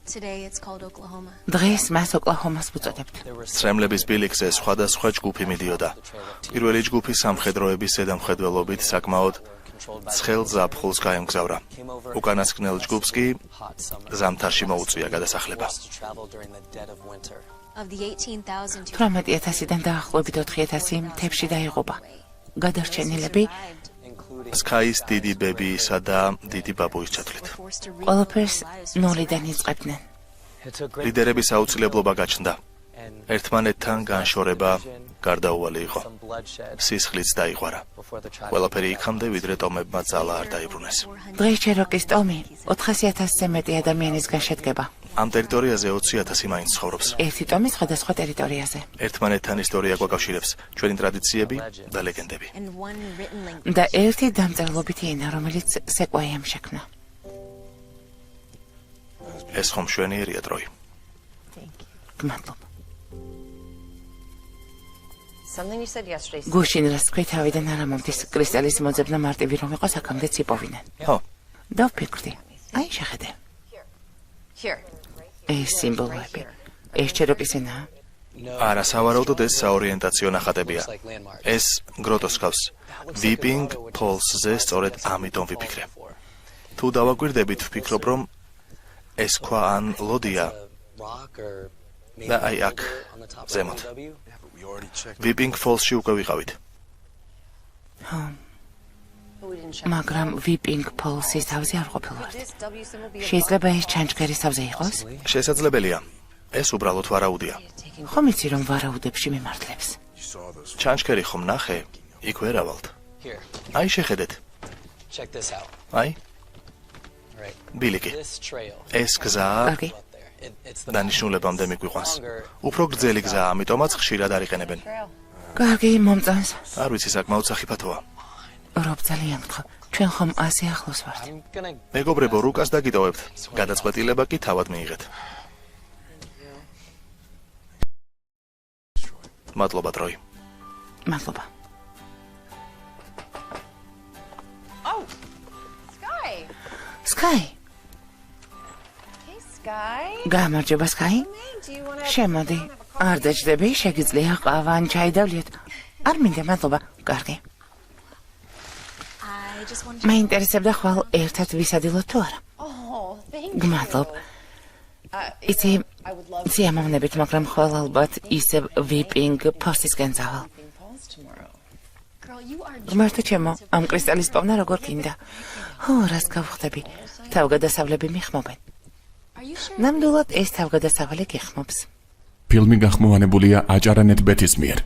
Speaker 5: today it's called Oklahoma.
Speaker 3: დღეს მას ოკლაჰომას ვუწოდებთ.
Speaker 1: ცრემლების ბილიკზე სხვადასხვა ჯგუფი მიდიოდა. პირველი ჯგუფი სამხედროების ზედამხედველობით საკმაოდ ცხელ ზაფხულს გაემგზავრა. უკანასკნელ ჯგუფს კი ზამთარში მოუწია გადასახლება.
Speaker 5: Of the 18,000 who
Speaker 3: 18,000-დან დაახლოებით 4,000 მთებში დაიღუპა. გადარჩენილები
Speaker 1: სკაის დიდი ბებიისა და დიდი ბაბუის ჩათვლით.
Speaker 5: forced to
Speaker 3: ყველაფერს ნოლიდან იწყებდნენ.
Speaker 1: ლიდერების აუცილებლობა გაჩნდა. ერთმანეთთან განშორება გარდაუვალი იყო. სისხლიც დაიღვარა. ყველაფერი იქამდე, ვიდრე ტომებმა ძალა არ დაიბრუნეს.
Speaker 3: დღეს ჩეროკის ტომი 400,000-ზე მეტი ადამიანისგან შედგება.
Speaker 1: ამ ტერიტორიაზე 20,000 მაინც ცხოვრობს.
Speaker 3: ერთი ტომი სხვადასხვა ტერიტორიაზე.
Speaker 1: ერთმანეთთან ისტორია გვაკავშირებს, ჩვენი ტრადიციები და ლეგენდები.
Speaker 5: and one written language.
Speaker 3: და ერთი დამწერლობითი ენა, რომელიც სეკვაიამ შექმნა.
Speaker 1: ეს ხომ მშვენიერია ტროი.
Speaker 3: გმადლობა.
Speaker 4: Something you said yesterday.
Speaker 3: გუშინ რას თქვი თავიდან არ ამომდის კრისტალის მოძებნა მარტივი რომ იყოს აქამდეც იპოვინენ.
Speaker 1: ხო,
Speaker 3: და ვფიქრდი, აი შეხედე.
Speaker 4: Here.
Speaker 3: ეს სიმბოლოები. ეს ჩეროკის ენაა.
Speaker 1: არა, სავარაუდოდ ეს საორიენტაციო ნახატებია. ეს გროტოს გავს. ვიპინგ ფოლსზე სწორედ ამიტომ ვიფიქრე. თუ დავაკვირდებით, ვფიქრობ, რომ ეს ქვა ან ლოდია და აი აქ ზემოთ. Weeping Falls-ში უკვე ვიყავით.
Speaker 4: But we didn't check.
Speaker 3: მაგრამ Weeping Falls-ის თავზე არ ყოფილვართ.
Speaker 4: This W symbol be
Speaker 3: შეიძლება ეს ჩანჩქერის თავზე იყოს?
Speaker 1: შესაძლებელია. ეს უბრალოდ ვარაუდია.
Speaker 4: taking
Speaker 3: ხომ იცი რომ ვარაუდებში მიმართლებს?
Speaker 1: ჩანჩქერი ხომ ნახე? იქ ვერავალთ.
Speaker 6: Here,
Speaker 1: აი შეხედეთ.
Speaker 6: check this out.
Speaker 1: აი,
Speaker 6: All right.
Speaker 1: ბილიკი.
Speaker 6: This trail
Speaker 1: ეს გზა
Speaker 3: კარგი.
Speaker 6: up there. It's the
Speaker 1: დანიშნულებამდე მიგვიყვანს. უფრო გრძელი გზა, ამიტომაც ხშირად არიყენებენ.
Speaker 4: trail.
Speaker 3: კარგი, მომწონს.
Speaker 1: არ ვიცი, საკმაოდ სახიფათოა.
Speaker 3: რობ ძალიან გთხოვ. ჩვენ ხომ ასე ახლოს ვართ.
Speaker 6: I'm gonna
Speaker 1: მეგობრებო, რუკას დაგიტოვებთ. გადაწყვეტილება კი თავად მიიღეთ. მადლობა, ტროი.
Speaker 3: მადლობა.
Speaker 4: Oh, Sky.
Speaker 3: Sky,
Speaker 4: Hey, Sky.
Speaker 3: გამარჯობა Sky.
Speaker 4: Man, do you want to?
Speaker 3: შემოდი. არ დაჭდები, შეგიძლია ყავა ან ჩაი დავლიოთ. არ მინდა, მადლობა. კარგი.
Speaker 5: I just wanted to.
Speaker 3: მაინტერესებდა ხვალ ერთად ვისადილოთ თუ არა.
Speaker 4: Oh, thank you.
Speaker 3: გმადლობ. იცი,
Speaker 4: I would love
Speaker 3: სიამოვნებით, მაგრამ ხვალ ალბათ ისევ Weeping Falls-ისკენ წავალ.
Speaker 4: Falls tomorrow.
Speaker 5: Girl, you are.
Speaker 3: ღმერთო ჩემო, ამ კრისტალის პოვნა როგორ გინდა? ო, რას გავხდები? თავგადასავლები მიხმობენ.
Speaker 5: Are you sure?
Speaker 3: ნამდვილად ეს თავგადასავალი გიხმობს.
Speaker 2: ფილმი გახმოვანებულია აჭარანეთ ბეთის მიერ.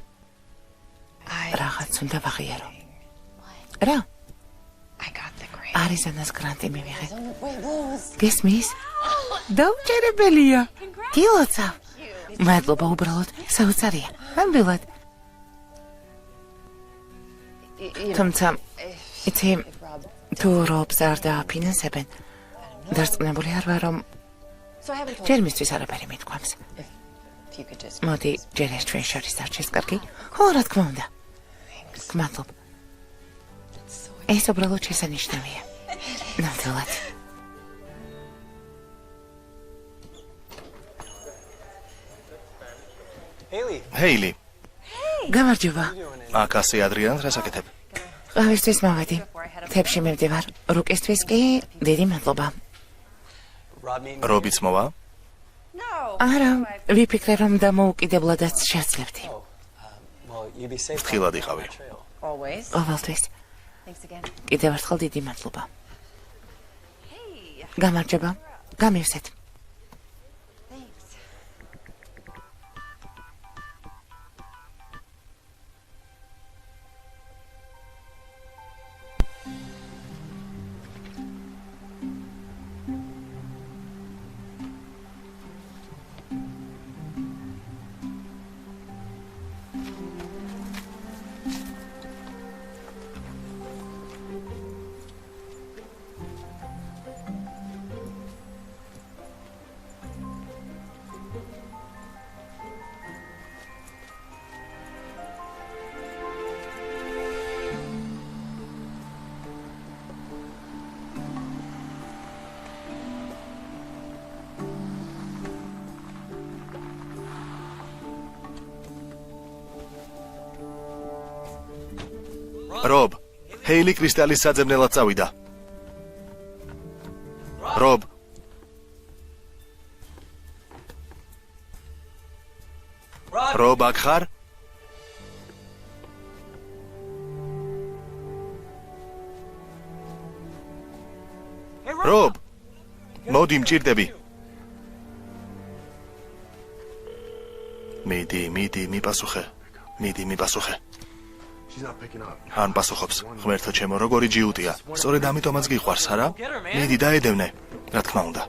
Speaker 3: რაღაც უნდა ვაღიარო. რა?
Speaker 4: I got the grade.
Speaker 3: არიზონას გრანტი მივიღე.
Speaker 4: Wait, those.
Speaker 3: გესმის? დაუჯერებელია. გილოცა. მადლობა უბრალოდ საოცარია. ნამდვილად. თუმცა იცი,
Speaker 4: Rob.
Speaker 3: თუ რობს არ დააფინანსებენ, დარწმუნებული არ ვარ რომ
Speaker 4: So I haven't told
Speaker 3: ჯერ მისთვის არაფერი მithქვამს.
Speaker 4: if you could just.
Speaker 3: მოდი, ჯერ ეს ჩვენ შორის დარჩეს, კარგი? ხო, რა თქმა უნდა. გმადლობ. ეს უბრალოდ შესანიშნავია. ნამდვილად.
Speaker 6: Haley.
Speaker 1: ჰეილი,
Speaker 3: გამარჯობა.
Speaker 1: აქ ასე ადრიანად რასაკეთებ?
Speaker 3: ყავისთვის მოვედი. თებში მივდივარ. რუკისთვის კი დიდი მადლობა.
Speaker 6: Rob made me.
Speaker 1: რობიც მოვა?
Speaker 4: No.
Speaker 3: არა, ვიფიქრე რომ დამოუკიდებლადაც შეცლებდი.
Speaker 6: Well, you be safe.
Speaker 1: ფრთხილად იყავი.
Speaker 6: Trail.
Speaker 4: Always.
Speaker 3: ყოველთვის.
Speaker 4: Thanks again.
Speaker 3: კიდევ ერთხელ დიდი მადლობა.
Speaker 4: Hey.
Speaker 3: გამარჯობა. გამივსეთ.
Speaker 4: Thanks.
Speaker 1: რობ, ჰეილი კრისტალის საძებნელად წავიდა. რობ, რობ, აქ ხარ? რობ, მოდი მჭირდები. მიდი, მიპასუხე. მიპასუხე. ან პასუხობს, ღმერთო ჩემო, როგორი ჯიუტია. სწორედ ამიტომაც გიყვარს, არა? მიდი, დაედევნე. რა თქმა უნდა.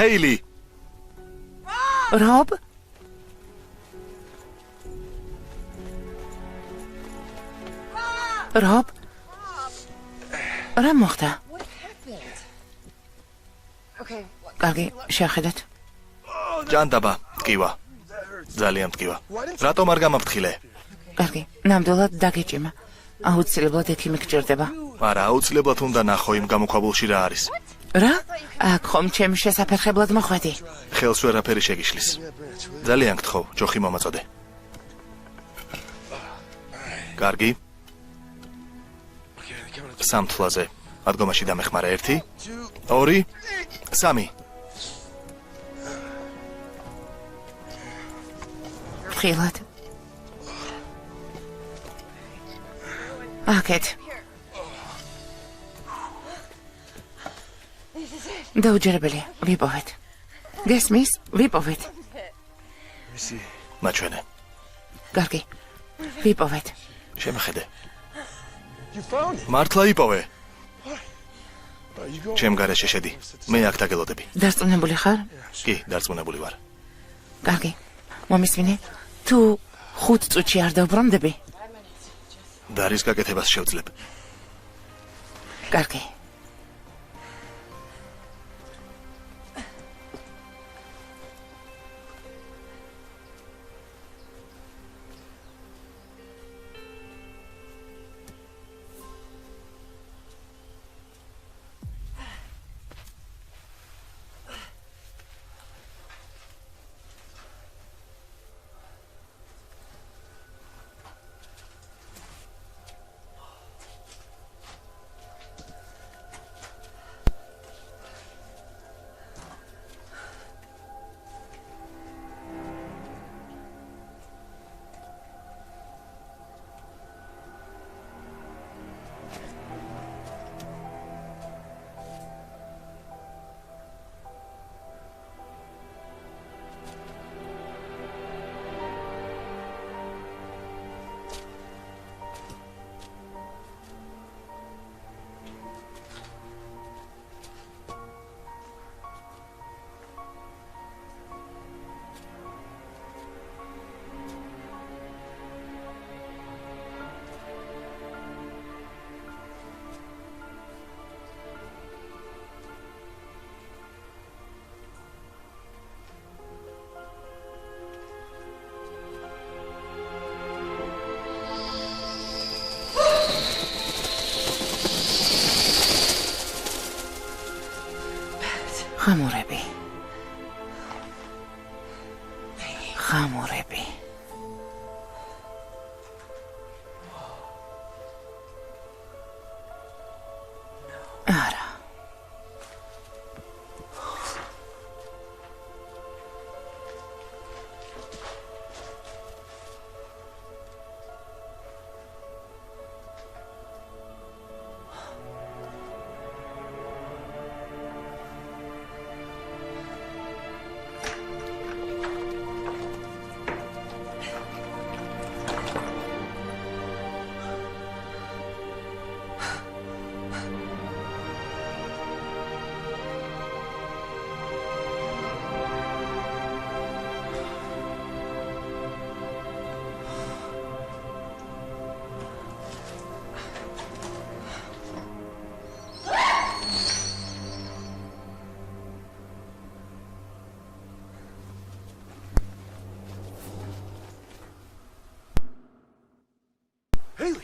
Speaker 1: ჰეილი,
Speaker 3: რობ? რობ? რა მოხდა?
Speaker 4: What happened? Okay.
Speaker 3: კარგი, შეხედეთ.
Speaker 1: ჭანდაბა, ტკივა. ძალიან ტკივა. რატომ არ გამაფრთხილე?
Speaker 3: კარგი, ნამდვილად დაგეჭიმა. აუცილებლად ექიმი გჭირდება.
Speaker 1: არა, აუცილებლად უნდა ნახო იმ გამოქვაბულში რა არის.
Speaker 3: რა? აქ ხომ ჩემი შესაფერხებლად მოხვედი?
Speaker 1: ხელს ვერაფერი შეგიშლის. ძალიან გთხოვ, ჯოხი მომაწოდე. კარგი. სამთვლაზე. ადგომაში დამეხმარა 1, 2, 3.
Speaker 3: ფრთხილად. აკეთ. დაუჯერებელია, ვიპოვეთ. გესმის? ვიპოვეთ.
Speaker 1: მაჩვენე.
Speaker 3: კარგი. ვიპოვეთ.
Speaker 1: შემხედე. მართლა იპოვე. ჩემ გარეშე შედი. მე აქ დაგელოდები.
Speaker 3: დარწმუნებული ხარ?
Speaker 1: კი, დარწმუნებული ვარ.
Speaker 3: კარგი. მომისმინე? თუ 5 წუთში არ დავბრუნდები?
Speaker 1: დარის გაკეთებას შევძლებ.
Speaker 3: კარგი. ხამურები. ხამურები. არა.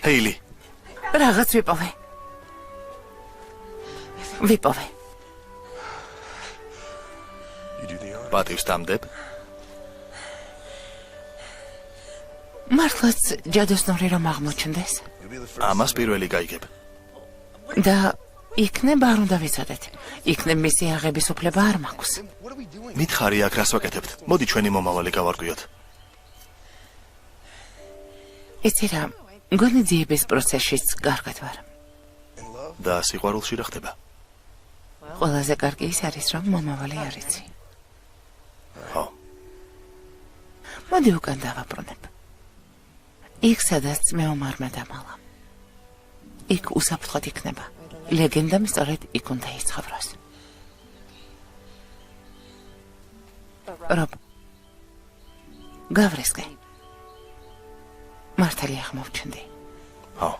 Speaker 1: ჰეილი,
Speaker 3: რაღაც ვიპოვე. ვიპოვე.
Speaker 1: პატივს დამდებ?
Speaker 3: მართლაც ჯადოსნური რომ აღმოჩნდეს
Speaker 1: ამას პირველი გაიგებ.
Speaker 3: და იქნებ არ უნდა ვიცოდეთ. იქნებ მისი აღების უფლება არ მაქვს.
Speaker 1: მითხარი აქ რას ვაკეთებთ? მოდი ჩვენი მომავალი გავარკვიოთ.
Speaker 3: იცი რა, მგონი ძიების პროცესშიც კარგად ვარ.
Speaker 1: და სიყვარულში რა ხდება?
Speaker 3: ყველაზე კარგი ის არის, რომ მომავალი არ იცი.
Speaker 1: ხო.
Speaker 3: მოდი უკან დავაბრუნებ. იქ სადაც მეომარმა დამალა. იქ უსაფრთხოდ იქნება. ლეგენდამ სწორედ იქ უნდა იცხოვროს. რობ. გავრესკე. მართალი აღმოვჩნდი.
Speaker 1: ხო.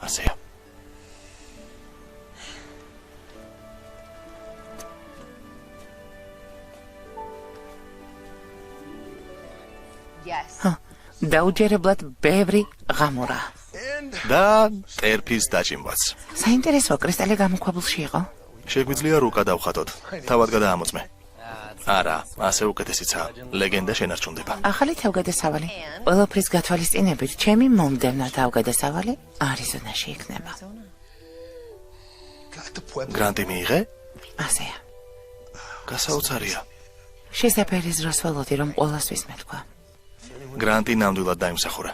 Speaker 1: ასეა.
Speaker 4: Yes.
Speaker 3: დაუჯერებლად ბევრი ღამურა.
Speaker 1: და ტერფის დაჭიმვაც.
Speaker 3: საინტერესო კრისტალი გამოქვაბულში იყო.
Speaker 1: შეგვიძლია რუკა დავხატოთ. თავად გადაამოწმე. არა, ასე უკეთესიცაა. ლეგენდა შენარჩუნდება.
Speaker 3: ახალი თავგადასავალი. ყველაფრის გათვალისწინებით, ჩემი მომდევნო თავგადასავალი არიზონაში იქნება.
Speaker 1: გრანტი მიიღე?
Speaker 3: ასეა.
Speaker 1: გასაოცარია.
Speaker 3: შესაფერის დროს ველოდი, რომ ყველასთვის მეთქვა.
Speaker 1: გრანტი ნამდვილად დაიმსახურა.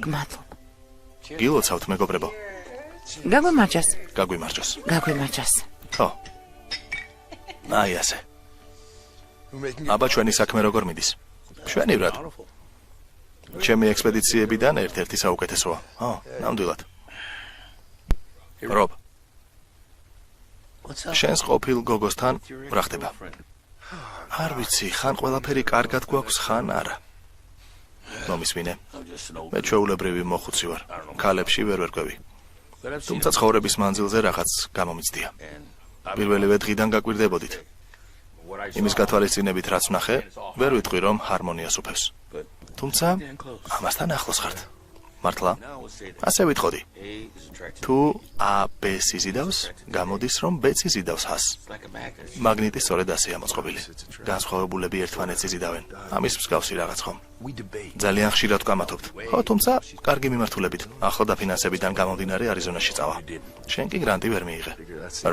Speaker 3: გმადლობ.
Speaker 1: გილოცავთ, მეგობრებო.
Speaker 3: გაგვიმარჯოს.
Speaker 1: გაგვიმარჯოს.
Speaker 3: გაგვიმარჯოს.
Speaker 1: ხო. აი ასე. აბა ჩვენი საქმე როგორ მიდის? მშვენივრად. ჩემი ექსპედიციებიდან ერთ-ერთი საუკეთესოა. ხო, ნამდვილად. რობ, შენს ყოფილ გოგოსთან რა ხდება? არ ვიცი, ხან ყველაფერი კარგად გვაქვს, ხან არა. მომისმინე. მე ჩვეულებრივი მოხუცი ვარ. ქალებში ვერ ვერკვევი. თუმცა ცხოვრების მანძილზე რაღაც გამომიცდია. პირველივე დღიდან გაკვირდებოდით. იმის გათვალისწინებით რაც ვნახე, ვერ ვიტყვი რომ ჰარმონიას უფევს. თუმცა ამასთან ახლოს ხართ. მართლა? ასე ვიტყოდი. თუ A B-ს იზიდავს, გამოდის რომ B-ს იზიდავს A-ს. მაგნიტი სწორედ ასეა მოწყობილი. განსხვავებულები ერთმანეთს იზიდავენ. ამის მსგავსი რაღაც ხომ? ძალიან ხშირად ვკამათობთ. ხო, თუმცა კარგი მიმართულებით. ახლა დაფინანსებიდან გამომდინარე არიზონაში წავა. შენ კი გრანტი ვერ მიიღე.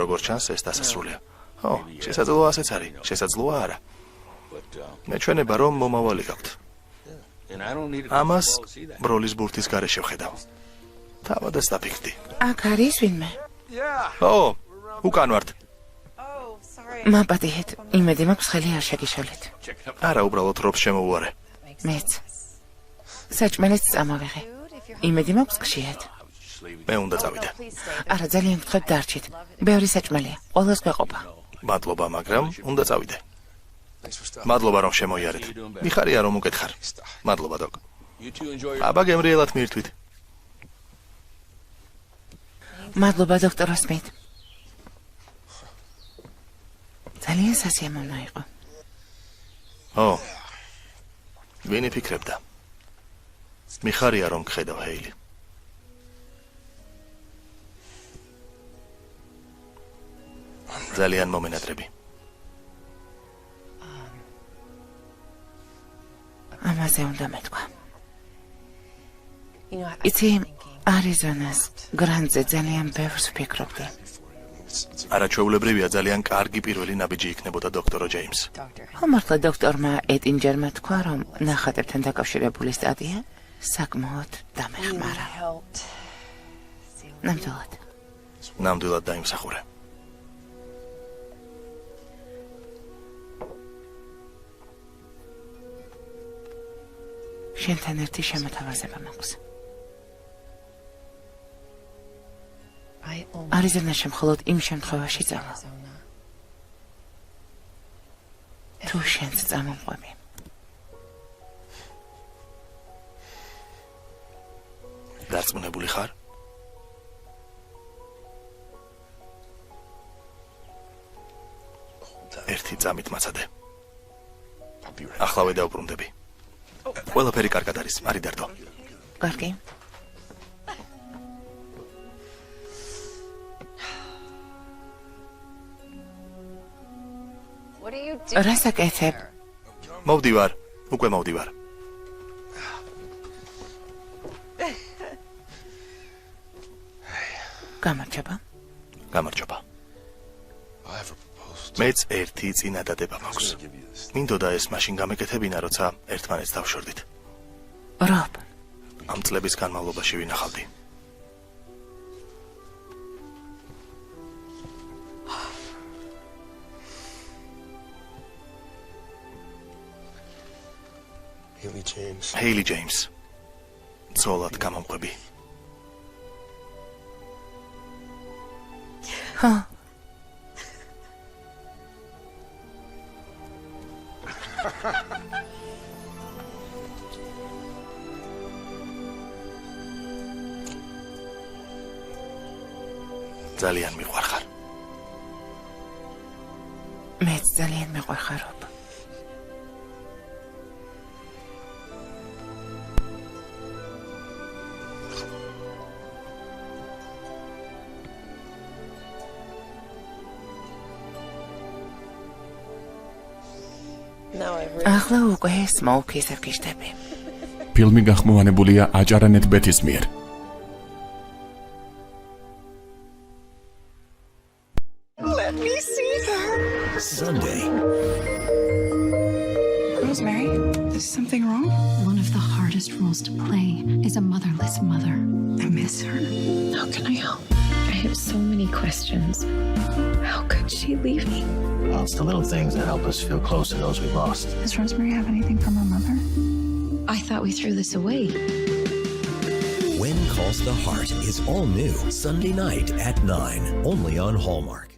Speaker 1: როგორც ჩანს, ეს დასასრულია. ხო, შესაძლოა ასეც არის. შესაძლოა არა. მეჩვენება რომ მომავალი გაქვთ. ამას ბროლის ბურთის გარეშე ვხედავ. თავადაც დაფიქრდი.
Speaker 3: აქ არის ვინმე?
Speaker 1: ო, უკან ვართ.
Speaker 3: მაპატიეთ, იმედი მაქვს ხელი არ შეგიშალეთ.
Speaker 1: არა, უბრალოდ რობს შემოუარე.
Speaker 3: მეც. საჭმელიც წამავიღე. იმედი მაქვს გშიათ.
Speaker 1: მე უნდა წავიდე.
Speaker 3: არა, ძალიან გთხოვთ დარჩით. ბევრი საჭმელია. ყველას გვეყოფა.
Speaker 1: მადლობა, მაგრამ უნდა წავიდე. მადლობა რომ შემოიარეთ. მიხარია რომ უკითხარ. მადლობა დოკ. აბა გემრიელად მიირთვით.
Speaker 3: მადლობა დოქტორ სმით. ძალიან სასიამოვნო იყო.
Speaker 1: ო. ვინი ფიქრებდა? მიხარია რომ გხედავ ჰეილი. ძალიან მომენატრები.
Speaker 3: ამაზე უნდა მეთქვა. იცი, არიზონას გრანტზე ძალიან ბევრს ვფიქრობდი.
Speaker 1: არაჩვეულებრივია, ძალიან კარგი პირველი ნაბიჯი იქნებოდა დოქტორ ჯეიმს.
Speaker 3: ხო, მართლა დოქტორმა ეტინჯერმა თქვა, რომ ნახატებთან დაკავშირებული სტატია საკმაოდ დამეხმარა. ნამდვილად.
Speaker 1: ნამდვილად დაიმსახურა.
Speaker 3: შენთან ერთი შემოთავაზება მაქვს. არიზონაში მხოლოდ იმ შემთხვევაში წავა. თუ შენც წამომყვები.
Speaker 1: დარწმუნებული ხარ? ერთი წამით მაცადე.ახლავე დავბრუნდები. ყველაფერი კარგად არის, არი დარდო.
Speaker 3: კარგი. რას აკეთებ?
Speaker 1: მოვდივარ, უკვე მოვდივარ.
Speaker 3: გამარჯობა.
Speaker 1: გამარჯობა. მეც ერთი წინადადება მაქვს. მინდოდა ეს მაშინ გამეკეთებინა, როცა ერთმანეთს დავშორდით.
Speaker 3: რობ.
Speaker 1: ამ წლების განმავლობაში ვინახავდი. ჰეილი ჯეიმს. ცოლად გამომყვები.
Speaker 3: ხო.
Speaker 1: ძალიან მიყვარხარ.
Speaker 3: მეც ძალიან მიყვარხარობ. ახლა უკვე სმოუკის ვგიშდები.
Speaker 2: ფილმი გახმოვანებულია აჭარანეთ ბეთის მიერ.
Speaker 7: Sunday.
Speaker 5: Rosemary, is something wrong?
Speaker 8: One of the hardest roles to play is a motherless mother.
Speaker 5: I miss her.
Speaker 8: How can I help? I have so many questions. How could she leave me?
Speaker 7: Well, it's the little things that help us feel close to those we lost.
Speaker 5: Does Rosemary have anything from her mother?
Speaker 8: I thought we threw this away.
Speaker 7: When Calls the Heart is all new Sunday night at 9, only on Hallmark.